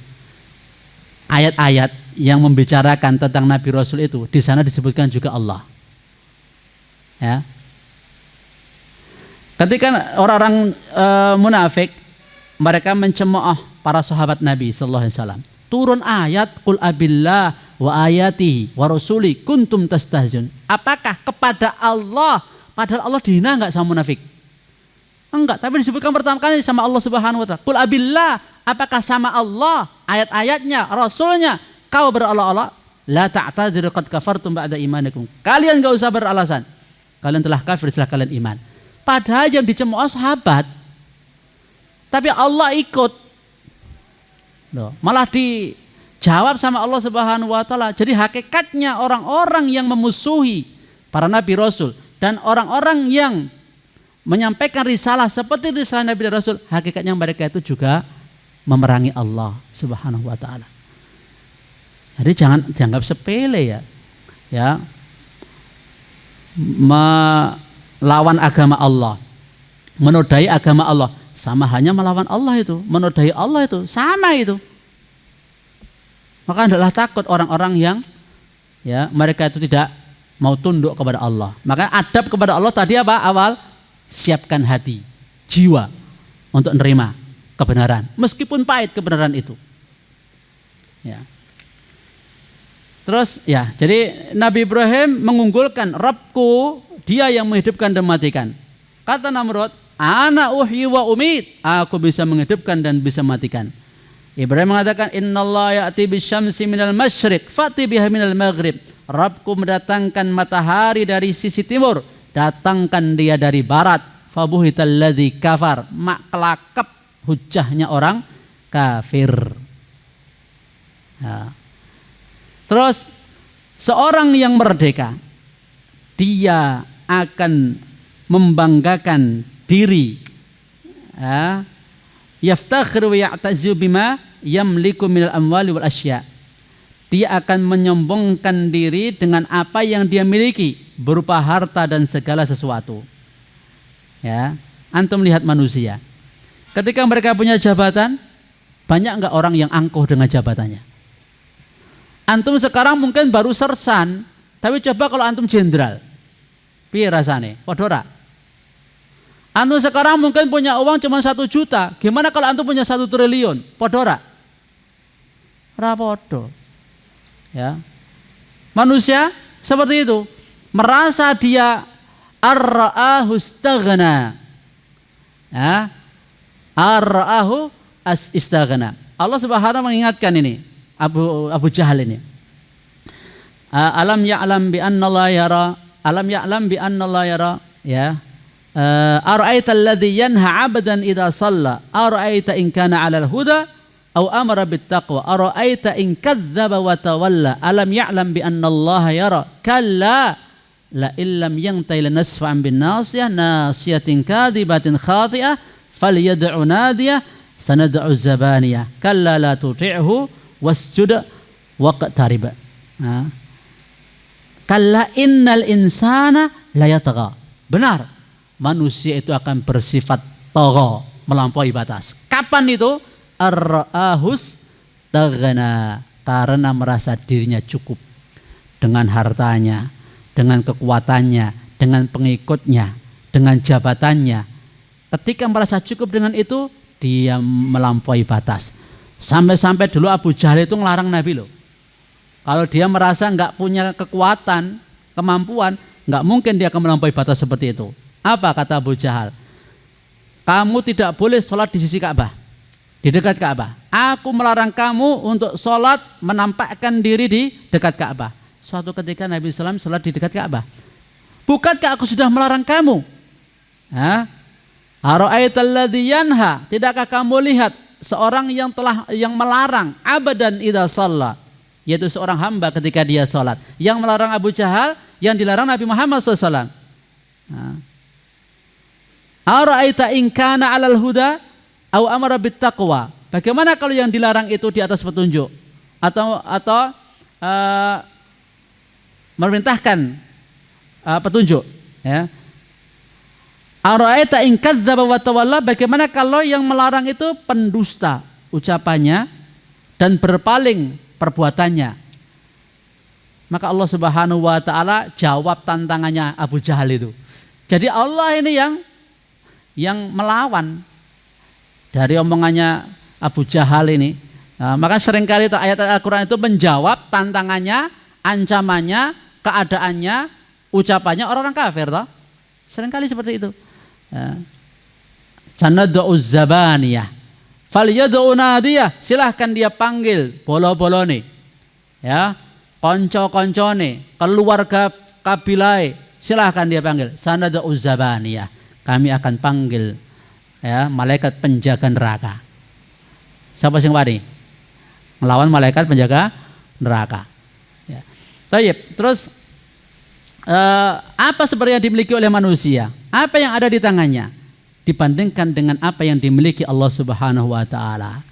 Ayat-ayat yang membicarakan tentang Nabi Rasul itu di sana disebutkan juga Allah. Ya. Ketika orang-orang munafik mereka mencemooh para sahabat Nabi sallallahu alaihi wasallam, turun ayat qul abillah wa ayatihi wa rasuli kuntum tastahzun. Apakah kepada Allah, padahal Allah dihina enggak sama munafik? Enggak, tapi disebutkan pertama kali sama Allah Subhanahu wa taala. Qul abillah, apakah sama Allah, ayat-ayatnya, rasulnya kau berolok-olok? La ta'tadiru qad kafartum ba'da imanikum. Kalian enggak usah beralasan. Kalian telah kafir setelah kalian iman. Padahal yang dicemooh sahabat. Tapi Allah ikut. Loh, malah dijawab sama Allah Subhanahu wa taala. Jadi hakikatnya orang-orang yang memusuhi para nabi rasul dan orang-orang yang menyampaikan risalah seperti risalah nabi dan rasul, hakikatnya mereka itu juga memerangi Allah Subhanahu wa taala. Jadi jangan dianggap sepele ya. Ya. Melawan agama Allah, menodai agama Allah, sama hanya melawan Allah itu, menodai Allah itu, sama itu. Maka hendaklah takut orang-orang yang ya mereka itu tidak mau tunduk kepada Allah. Maka adab kepada Allah tadi apa? Awal siapkan hati, jiwa untuk menerima kebenaran, meskipun pahit kebenaran itu. Ya. Terus ya, jadi Nabi Ibrahim mengunggulkan Rabbku, dia yang menghidupkan dan mematikan. Kata Namrud, ana uhyi wa umit, aku bisa menghidupkan dan bisa mematikan. Ibrahim mengatakan, innallaha ya'ti bisyamsi minal masyriq fa'ti biha minal maghrib. Rabbku mendatangkan matahari dari sisi timur, datangkan dia dari barat. Fabuhitalladzi kafar, mak kelakep hujahnya orang kafir. Ya. Terus seorang yang merdeka, dia akan membanggakan diri, ya, yaftakhir wa ya'tazu bima yamliku minal amwali wal asya. Dia akan menyombongkan diri dengan apa yang dia miliki berupa harta dan segala sesuatu. Ya, antum lihat manusia. Ketika mereka punya jabatan, banyak enggak orang yang angkuh dengan jabatannya? Antum sekarang mungkin baru sersan, tapi coba kalau antum jenderal, piye rasane? Padha ora? Antum sekarang mungkin punya uang cuma 1 juta, gimana kalau antum punya 1 triliun? Padha ora? Ora padha. Ya. Manusia seperti itu, merasa dia ar-ra'ahu istaghna. Ya. Ar-ra'ahu istaghna. Allah Subhanahu mengingatkan ini. Abu Jahal ini. Alam ya'lam bi anna Allah yara, alam ya'lam bi anna Allah yara, ya. Ara'aita alladhi yanha 'abdan idza shalla, ara'aita in kana 'alal huda aw amara bit taqwa, ara'aita in kadzdzaba wa tawalla, alam ya'lam bi anna Allah yara, kalla la illam yantahi lanasfa'an bin nasiyah nasiyatin kadzibatin khati'ah falyad'u nadiyah sanad'u zabaniyah kalla la tuti'hu wasjud waqtarib. Kalla innal insana la yatagha. Benar, manusia itu akan bersifat tagha, melampaui batas. Kapan itu? Ar-ra'ahus taghna, karena merasa dirinya cukup dengan hartanya, dengan kekuatannya, dengan pengikutnya, dengan jabatannya. Ketika merasa cukup dengan itu, dia melampaui batas. Sampai-sampai dulu Abu Jahal itu ngelarang Nabi loh. Kalau dia merasa nggak punya kekuatan, kemampuan, nggak mungkin dia akan melampaui batas seperti itu. Apa kata Abu Jahal? Kamu tidak boleh sholat di sisi Ka'bah, di dekat Ka'bah. Aku melarang kamu untuk sholat menampakkan diri di dekat Ka'bah. Suatu ketika Nabi SAW sholat di dekat Ka'bah. Bukankah aku sudah melarang kamu? Ara'aital ladzi yanha, tidakkah kamu lihat seorang yang melarang abadan idza shalla, yaitu seorang hamba ketika dia sholat, yang melarang Abu Jahal, yang dilarang Nabi Muhammad SAW. Ara'aita in kana 'alal huda aw amara bit taqwa. Bagaimana kalau yang dilarang itu di atas petunjuk atau memerintahkan petunjuk, ya. Ara'aita in kadzdzaba wa tawalla, bagaimana kalau yang melarang itu pendusta ucapannya dan berpaling perbuatannya. Maka Allah Subhanahu wa taala jawab tantangannya Abu Jahal itu. Jadi Allah ini yang melawan dari omongannya Abu Jahal ini. Nah, maka seringkali itu ayat Al-Qur'an itu menjawab tantangannya, ancamannya, keadaannya, ucapannya orang-orang kafir toh. Seringkali seperti itu. Ya. Sanad'uz zabaniyah falyad'u nadiyah, silahkan dia panggil bolo-bolone, ya, konco-koncone, keluarga kabilah, silahkan dia panggil. Sanad'uz zabaniyah, kami akan panggil, ya, malaikat penjaga neraka. Siapa sing wani melawan malaikat penjaga neraka, ya. Baik, terus apa sebenarnya yang dimiliki oleh manusia? Apa yang ada di tangannya dibandingkan dengan apa yang dimiliki Allah Subhanahu wa taala?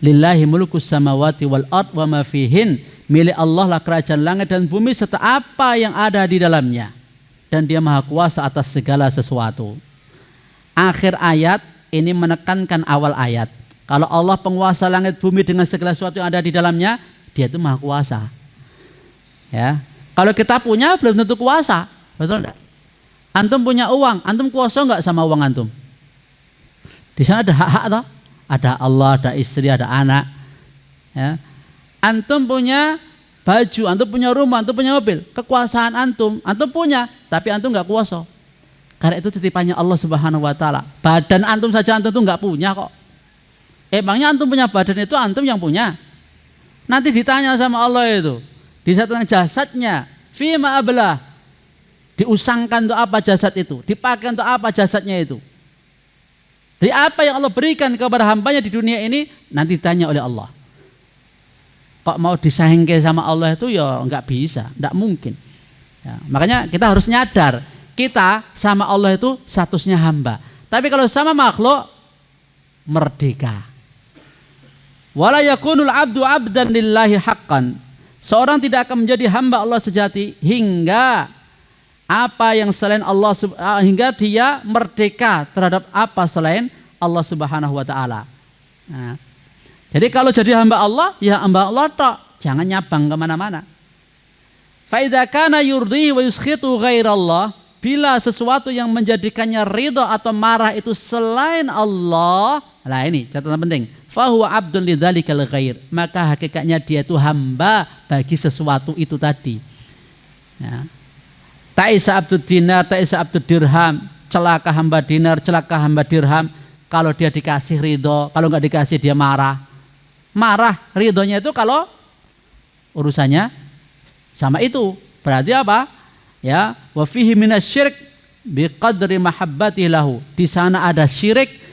Lillahi mulkus samawati wal ard wa ma fihin. Milik Allah lah kerajaan langit dan bumi serta apa yang ada di dalamnya. Dan Dia Maha Kuasa atas segala sesuatu. Akhir ayat ini menekankan awal ayat. Kalau Allah penguasa langit bumi dengan segala sesuatu yang ada di dalamnya, Dia itu Maha Kuasa. Ya. Kalau kita punya belum tentu kuasa, betul enggak? Antum punya uang, antum kuasa enggak sama uang antum? Di sana ada hak-hak toh? Ada Allah, ada istri, ada anak. Ya. Antum punya baju, antum punya rumah, antum punya mobil, kekuasaan antum punya, tapi antum enggak kuasa. Karena itu titipannya Allah Subhanahu wa taala. Badan antum saja antum tuh enggak punya kok. Emangnya antum punya badan itu antum yang punya? Nanti ditanya sama Allah itu. Di saat jasadnya, fima ablah, diusangkan untuk apa jasad itu, dipakai untuk apa jasadnya itu. Dari apa yang Allah berikan kepada hambanya di dunia ini, nanti ditanya oleh Allah. Kok mau disahingke sama Allah itu ya nggak bisa, nggak mungkin. Ya, makanya kita harus nyadar, kita sama Allah itu statusnya hamba. Tapi kalau sama makhluk, merdeka. Wala yakunul abdu abdan lillahi haqqan. Seorang tidak akan menjadi hamba Allah sejati hingga apa yang selain Allah, hingga dia merdeka terhadap apa selain Allah Subhanahu wa taala. Nah, jadi kalau jadi hamba Allah, ya hamba Allah tok, jangan nyabang kemana-mana. Fa idza kana yurdihi wa yuskhitu ghairallah, bila sesuatu yang menjadikannya ridha atau marah itu selain Allah, nah ini catatan penting. Fahuwa abdun lidzalikal ghair, maka hakikatnya dia itu hamba bagi sesuatu itu tadi. Ya. Ta'isa abdud dinar, ta'isa abdud dirham, celaka hamba dinar, celaka hamba dirham. Kalau dia dikasih ridho, kalau nggak dikasih dia marah. Marah, ridhonya itu kalau urusannya sama itu. Berarti apa? Ya, wa fihi minasyirik biqadri mahabbati lahu. Di sana ada syirik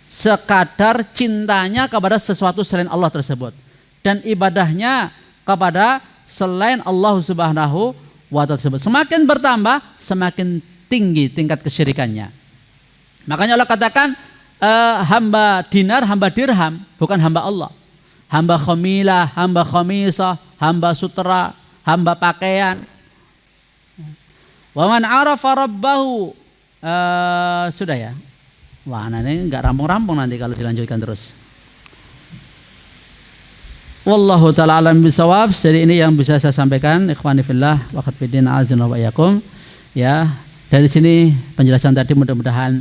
sekadar cintanya kepada sesuatu selain Allah tersebut, dan ibadahnya kepada selain Allah Subhanahu wa taala tersebut. Semakin bertambah, semakin tinggi tingkat kesyirikannya. Makanya Allah katakan hamba dinar, hamba dirham, bukan hamba Allah. Hamba khamilah, hamba khamisah, hamba sutra, hamba pakaian. Wa man arafa rabbahu, sudah ya. Wah, ini enggak rampung-rampung nanti kalau dilanjutkan terus. Wallahu ta'ala alam bisawab. Jadi ini yang bisa saya sampaikan, ikhwani fillah wa khafidin azin wa iyakum. Ya, dari sini penjelasan tadi mudah-mudahan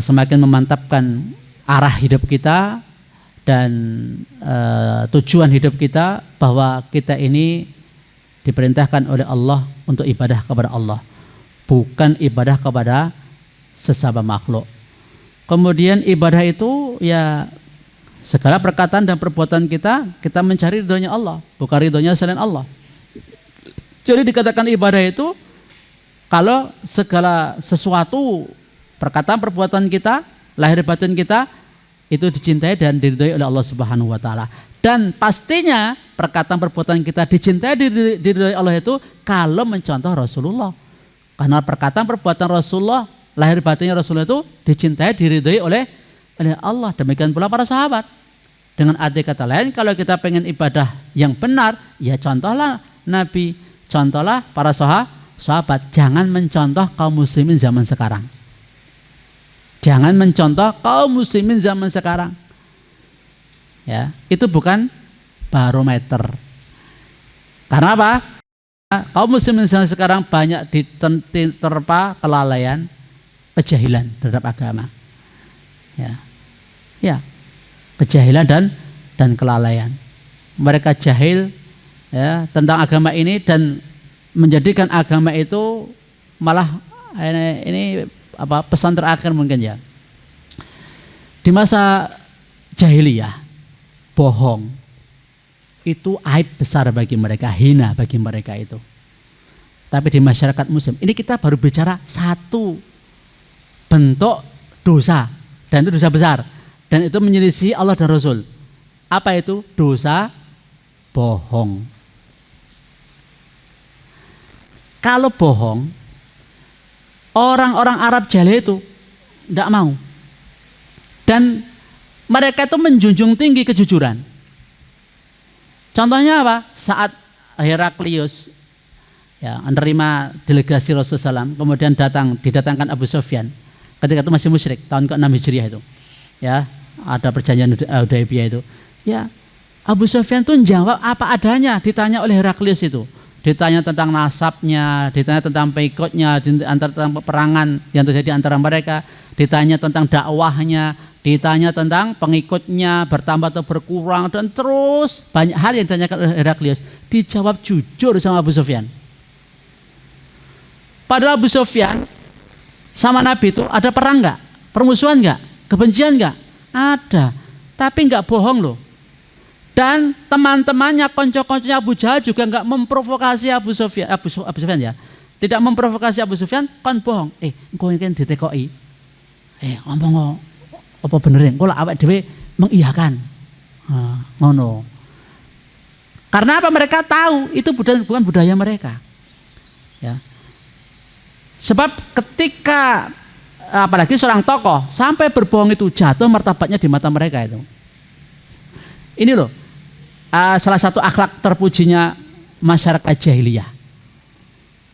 semakin memantapkan arah hidup kita dan tujuan hidup kita, bahwa kita ini diperintahkan oleh Allah untuk ibadah kepada Allah, bukan ibadah kepada sesama makhluk. Kemudian ibadah itu ya segala perkataan dan perbuatan kita mencari ridhonya Allah, bukan ridhonya selain Allah. Jadi dikatakan ibadah itu kalau segala sesuatu, perkataan perbuatan kita, lahir batin kita itu dicintai dan diridhoi oleh Allah Subhanahu wa taala. Dan pastinya perkataan perbuatan kita dicintai diridhoi Allah itu kalau mencontoh Rasulullah. Karena perkataan perbuatan Rasulullah, lahir batinnya Rasulullah itu dicintai, diridhoi oleh Allah. Demikian pula para sahabat. Dengan arti kata lain, kalau kita pengen ibadah yang benar, ya contohlah Nabi, contohlah para sahabat. Jangan mencontoh kaum muslimin zaman sekarang. Jangan mencontoh kaum muslimin zaman sekarang. Ya, itu bukan barometer. Karena apa? Kaum muslimin zaman sekarang banyak diterpa kelalaian, kejahilan terhadap agama. Ya, kejahilan dan kelalaian. Mereka jahil ya tentang agama ini dan menjadikan agama itu malah ini apa pesan terakhir mungkin ya. Di masa jahiliyah, bohong itu aib besar bagi mereka, hina bagi mereka itu. Tapi di masyarakat muslim, ini kita baru bicara satu bentuk dosa, dan itu dosa besar, dan itu menyelisih Allah dan Rasul. Apa itu? Dosa bohong. Kalau bohong, orang-orang Arab jahiliyah itu tidak mau, dan mereka itu menjunjung tinggi kejujuran. Contohnya apa? Saat Heraklius ya, menerima delegasi Rasulullah SAW, kemudian didatangkan Abu Sufyan. Ketika itu masih musyrik, tahun ke-6 Hijriah itu. Ya, ada perjanjian Hudaybiyah itu. Ya, Abu Sufyan itu menjawab apa adanya, ditanya oleh Heraklius itu. Ditanya tentang nasabnya, ditanya tentang pengikutnya, tentang peperangan yang terjadi antara mereka, ditanya tentang dakwahnya, ditanya tentang pengikutnya bertambah atau berkurang, dan terus banyak hal yang ditanyakan oleh Heraklius. Dijawab jujur sama Abu Sufyan. Padahal Abu Sufyan sama Nabi itu ada perang nggak? Permusuhan nggak? Kebencian nggak? Ada. Tapi nggak bohong loh. Dan teman-temannya, konco-konconya Abu Jahal juga nggak memprovokasi Abu Sufyan ya. Tidak memprovokasi Abu Sufyan, kan bohong. Engkau ingin ditekoi. Ngomong apa benerin? Engkau lah awak dewe mengiyakan. Ngono. Karena apa? Mereka tahu itu bukan budaya mereka. Ya. Sebab ketika apalagi seorang tokoh sampai berbohong itu jatuh martabatnya di mata mereka itu. Ini loh. Salah satu akhlak terpujinya masyarakat jahiliyah.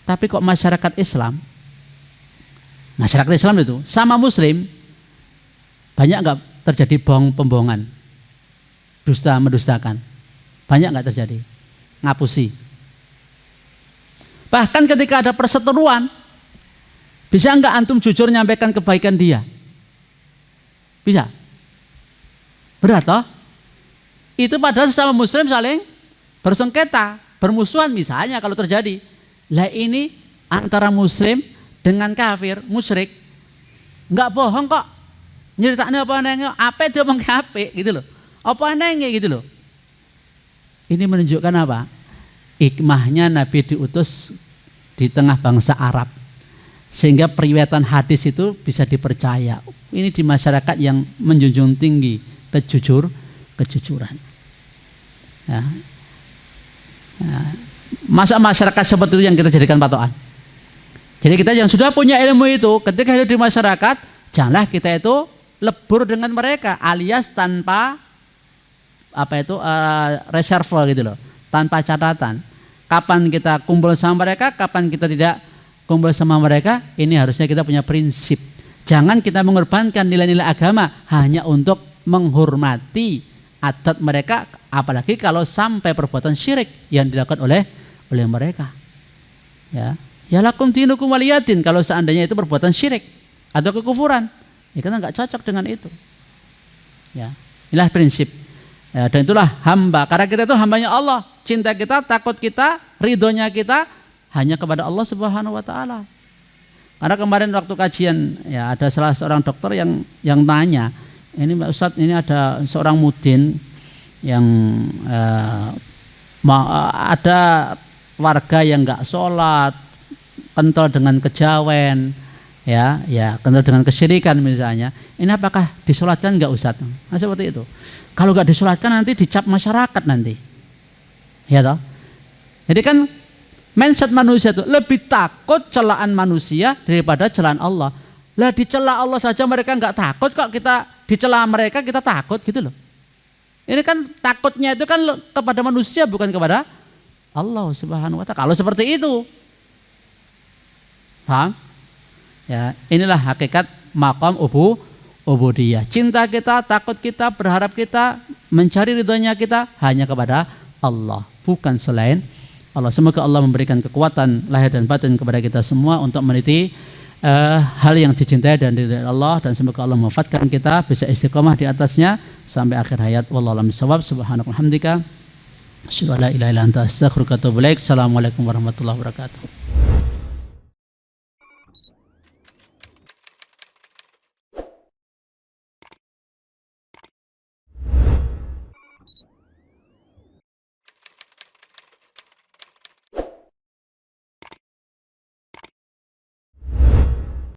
Tapi kok masyarakat Islam itu sama muslim banyak nggak terjadi pembohongan, dusta mendustakan, banyak nggak terjadi, ngapusi. Bahkan ketika ada perseteruan, bisa nggak antum jujur nyampaikan kebaikan dia? Bisa? Berat toh? Itu padahal sesama muslim saling bersengketa, bermusuhan misalnya kalau terjadi. Lah ini antara muslim dengan kafir, musyrik, nggak bohong kok. Nyeritanya apa nengnya, apa dia ngomong apa gitu loh. Apa nengnya gitu loh. Ini menunjukkan apa? Hikmahnya Nabi diutus di tengah bangsa Arab. Sehingga periwayatan hadis itu bisa dipercaya. Ini di masyarakat yang menjunjung tinggi kejujuran. Ya. Masa masyarakat seperti itu yang kita jadikan patokan. Jadi kita yang sudah punya ilmu itu, ketika hidup di masyarakat, janganlah kita itu lebur dengan mereka, alias tanpa reserve gitu loh, tanpa catatan. Kapan kita kumpul sama mereka, kapan kita tidak kumpul sama mereka, ini harusnya kita punya prinsip. Jangan kita mengorbankan nilai-nilai agama hanya untuk menghormati adat mereka, apalagi kalau sampai perbuatan syirik yang dilakukan oleh mereka. Ya lakum dinukum waliyadin, kalau seandainya itu perbuatan syirik atau kekufuran, ya kita nggak cocok dengan itu. Ya, inilah prinsip. Ya, dan itulah hamba, karena kita itu hambanya Allah. Cinta kita, takut kita, ridhonya kita hanya kepada Allah Subhanahu wa taala. Karena kemarin waktu kajian ya ada salah seorang dokter yang tanya, ini Mbak Ustadz, ini ada seorang mudin yang ada warga yang nggak sholat, kental dengan kejawen, ya kental dengan kesyirikan misalnya. Ini apakah disolatkan nggak Ustadz? Nah, seperti itu. Kalau nggak disolatkan nanti dicap masyarakat nanti, ya toh. Jadi kan mindset manusia itu lebih takut celaan manusia daripada celaan Allah. Lah dicela Allah saja mereka nggak takut, kok kita dicela mereka kita takut gitu loh. Ini kan takutnya itu kan kepada manusia bukan kepada Allah Subhanahu wa taala. Kalau seperti itu, paham? Ya, inilah hakikat maqam ubudiyah. Cinta kita, takut kita, berharap kita, mencari ridhonya kita hanya kepada Allah, bukan selain Allah. Semoga Allah memberikan kekuatan lahir dan batin kepada kita semua untuk meniti hal yang dicintai dan diridhai Allah, dan semoga Allah mewafatkan kita bisa istiqomah di atasnya sampai akhir hayat. Wallahu a'lam bishawab. Subhanaka wa bihamdika asyhadu an la ilaha illa anta astaghfiruka wa atubu ilaik. Assalamualaikum warahmatullahi wabarakatuh.